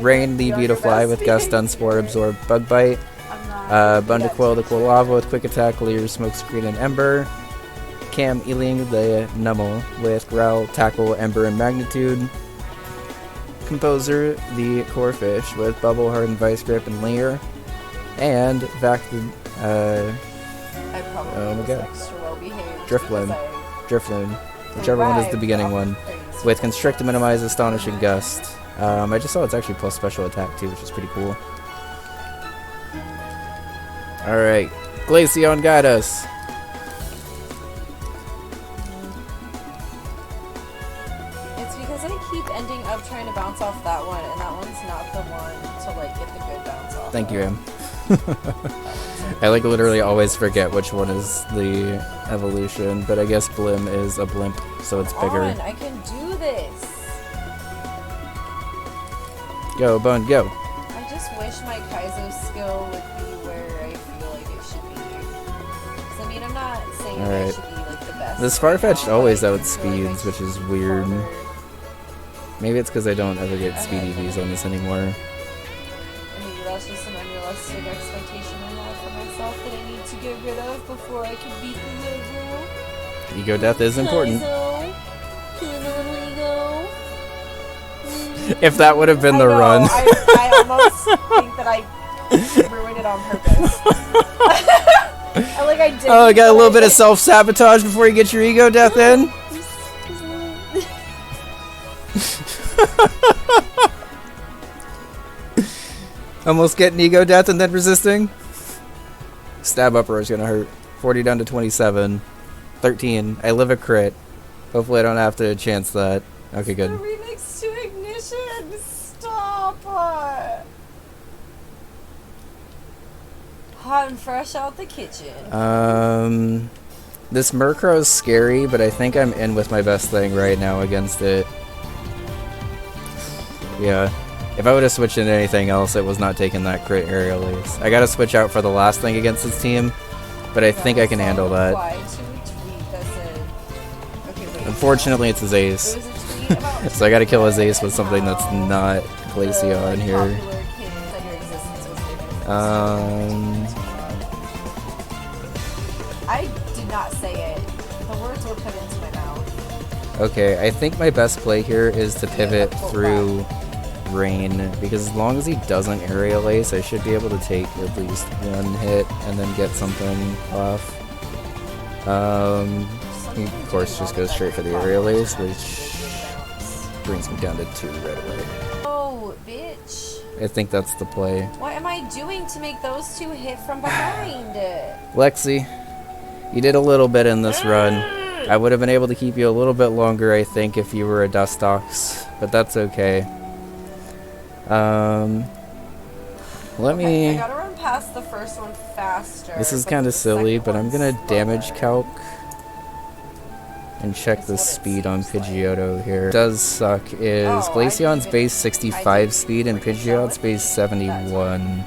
Rain, Leave You to Fly with Gust, Unspore, Absorb, Bug Bite. I'm not Bundaquill, the Cool Lava with Quick Attack, Leer, Smoke Screen, and Ember. Cam Ealing, the Nummel with Growl, Tackle, Ember, and Magnitude. Composer, the Corefish with Bubble, Hardened Vice Grip, and Leer. And Vac the I probably Oh my was God. extra well behaved. Drifloon. because Drifloon, whichever one is the survived beginning off one. of praise. With Constrict, Minimize, Astonishing Gust. I just saw it's actually plus special attack too, which is pretty cool. Alright, Glaceon, guide us. It's because I keep ending up trying to bounce off that one, and that one's not the one to like get the good bounce off. Thank you, of. Em. I like literally always forget which one is the evolution, but I guess Blim is a blimp, so it's bigger. On, I can do this. Go, Bun, go. I just wish my Kaizo skill would be where I feel like it should be. 'Cause, I mean, I'm not saying that I Alright. should be like the best. This right Farfetch'd now, always but I outspeeds, feel like I which is should weird. farther. Maybe it's because I don't ever get speed EVs on this anymore. And maybe that's just an unrealistic expectation I have for myself that I need to get rid of before I can beat the little girl. Ego death is important. Kaizo, kill the little ego. If that would have been I the know, run. I almost think that I ruined it on purpose. I did. Oh, I got a little bit of self-sabotage before you get your ego death in. Almost getting ego death and then resisting. Stab Uproar is gonna hurt. 40 down to 27. 13. I live a crit. Hopefully I don't have to chance that. Okay, The good. remix to Ignition. Stop. Hot and fresh out the kitchen. This Murkrow is scary, but I think I'm in with my best thing right now against it. Yeah. If I would have switched into anything else, it was not taking that crit aerial ace. I gotta switch out for the last thing against this team, but I think I can handle that. Reply to a tweet that said, okay, wait. Unfortunately, it's his ace. There was a tweet about So I gotta kill his ace with something that's not Glaceon the here. popular kids that your existence was their favorite. Okay, I think my best play here is to pivot through rain, because as long as he doesn't aerial ace, I should be able to take at least one hit and then get something off. He of course just goes straight for the aerial ace, which brings me down to 2 right away. Oh, bitch. I think that's the play. What am I doing to make those 2 hit from behind? Lexi, you did a little bit in this run. I would have been able to keep you a little bit longer, I think, if you were a Dustox, but that's okay. Let me... I gotta run past the first one faster. This is kind of silly, but I'm gonna damage calc and check the speed on Pidgeotto here. What does suck is Glaceon's base 65 speed and Pidgeot's base 71.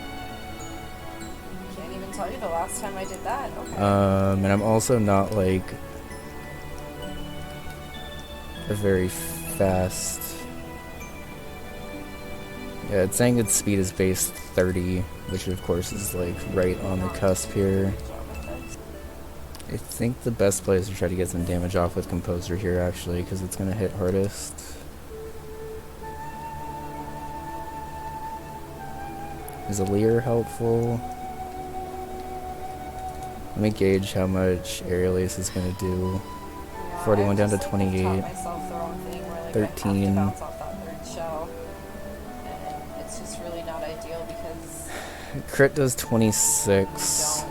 Can't even tell you the last time I did that. Okay. And I'm also not like a very fast. Yeah, it's saying its speed is base 30, which of course is like right on the cusp here. I think the best play is to try to get some damage off with Composer here, actually, because it's going to hit hardest. Is a Leer helpful? Let me gauge how much Aerial Ace is going to do. 41 down to 28. 13. It's just really not ideal because Crit does 26.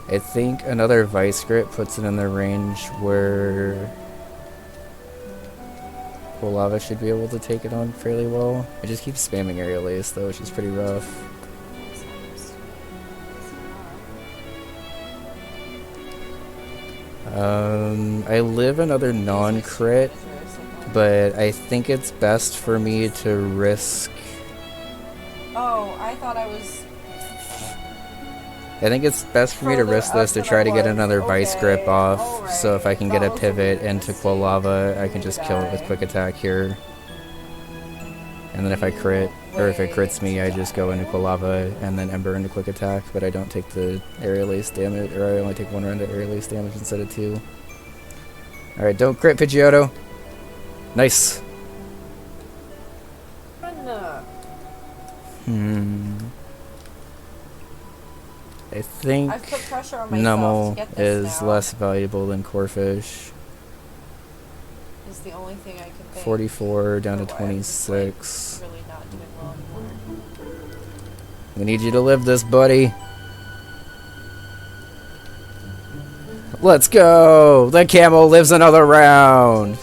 I think another Vice Grip puts it in the range where Quilava should be able to take it on fairly well. I just keep spamming Aerial Ace though, which is pretty rough. I live another non-crit, but I think it's best for me to risk... Oh, I thought I was... I think it's best for me to risk this to try to get another Vice Grip off, so if I can get a pivot into Quilava, I can just kill it with Quick Attack here. And then if I crit, or if it crits me, I just go into Quilava and then Ember into Quick Attack, but I don't take the Aerial Ace damage, or I only take 1 round of Aerial Ace damage instead of 2. Alright, don't crit, Pidgeotto. Nice. I think Nummel is less valuable than Corphish. Is the only thing I can think. 44 down to 26. Really not doing well anymore. We need you to live this, buddy. Let's go! The camel lives another round!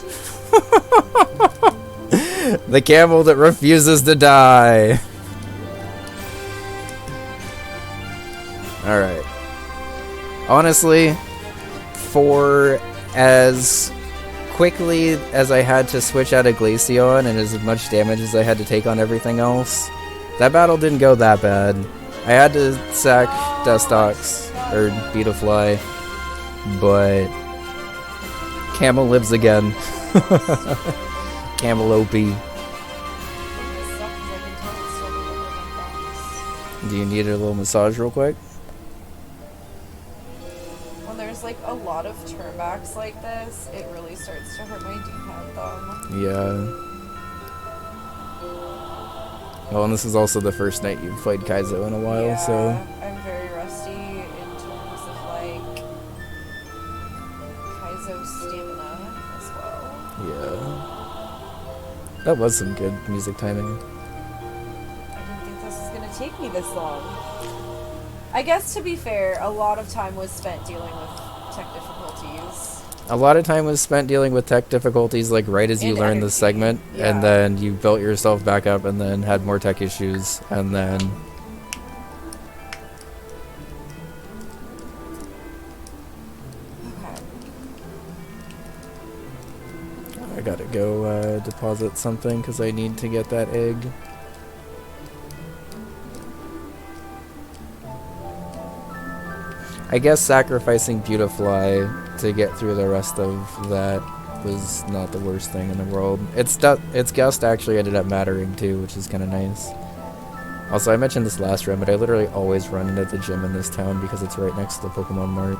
The camel that refuses to die. Alright. Honestly, for as quickly as I had to switch out of Glaceon and as much damage as I had to take on everything else, that battle didn't go that bad. I had to sack Dustox, or Beetafly, but Camel lives again. Camel OP. Do you need a little massage real quick? When there's like a lot of turnbacks like this, it really starts to hurt my D-pad thumb. Yeah. Oh, and this is also the first night you've played Kaizo in a while, yeah, so... I'm very rusty in terms of like Kaizo stamina as well. Yeah. That was some good music timing. I didn't think this was gonna take me this long. I guess to be fair, a lot of time was spent dealing with tech difficulties. A lot of time was spent dealing with tech difficulties, like right as you learned the segment, yeah. And then you built yourself back up and then had more tech issues, and then... Okay. I gotta go deposit something because I need to get that egg. I guess sacrificing Beautifly to get through the rest of that was not the worst thing in the world. Its Gust actually ended up mattering too, which is kind of nice. Also, I mentioned this last run, but I literally always run into the gym in this town because it's right next to the Pokemon Mart.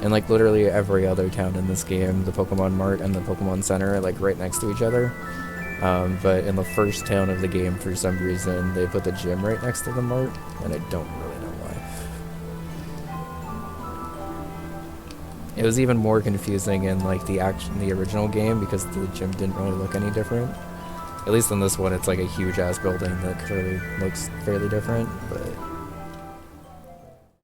And like literally every other town in this game, the Pokemon Mart and the Pokemon Center are like right next to each other. But in the first town of the game, for some reason, they put the gym right next to the Mart, and I don't really know why. It was even more confusing in like the original game because the gym didn't really look any different. At least in this one, it's like a huge ass building that clearly looks fairly different, but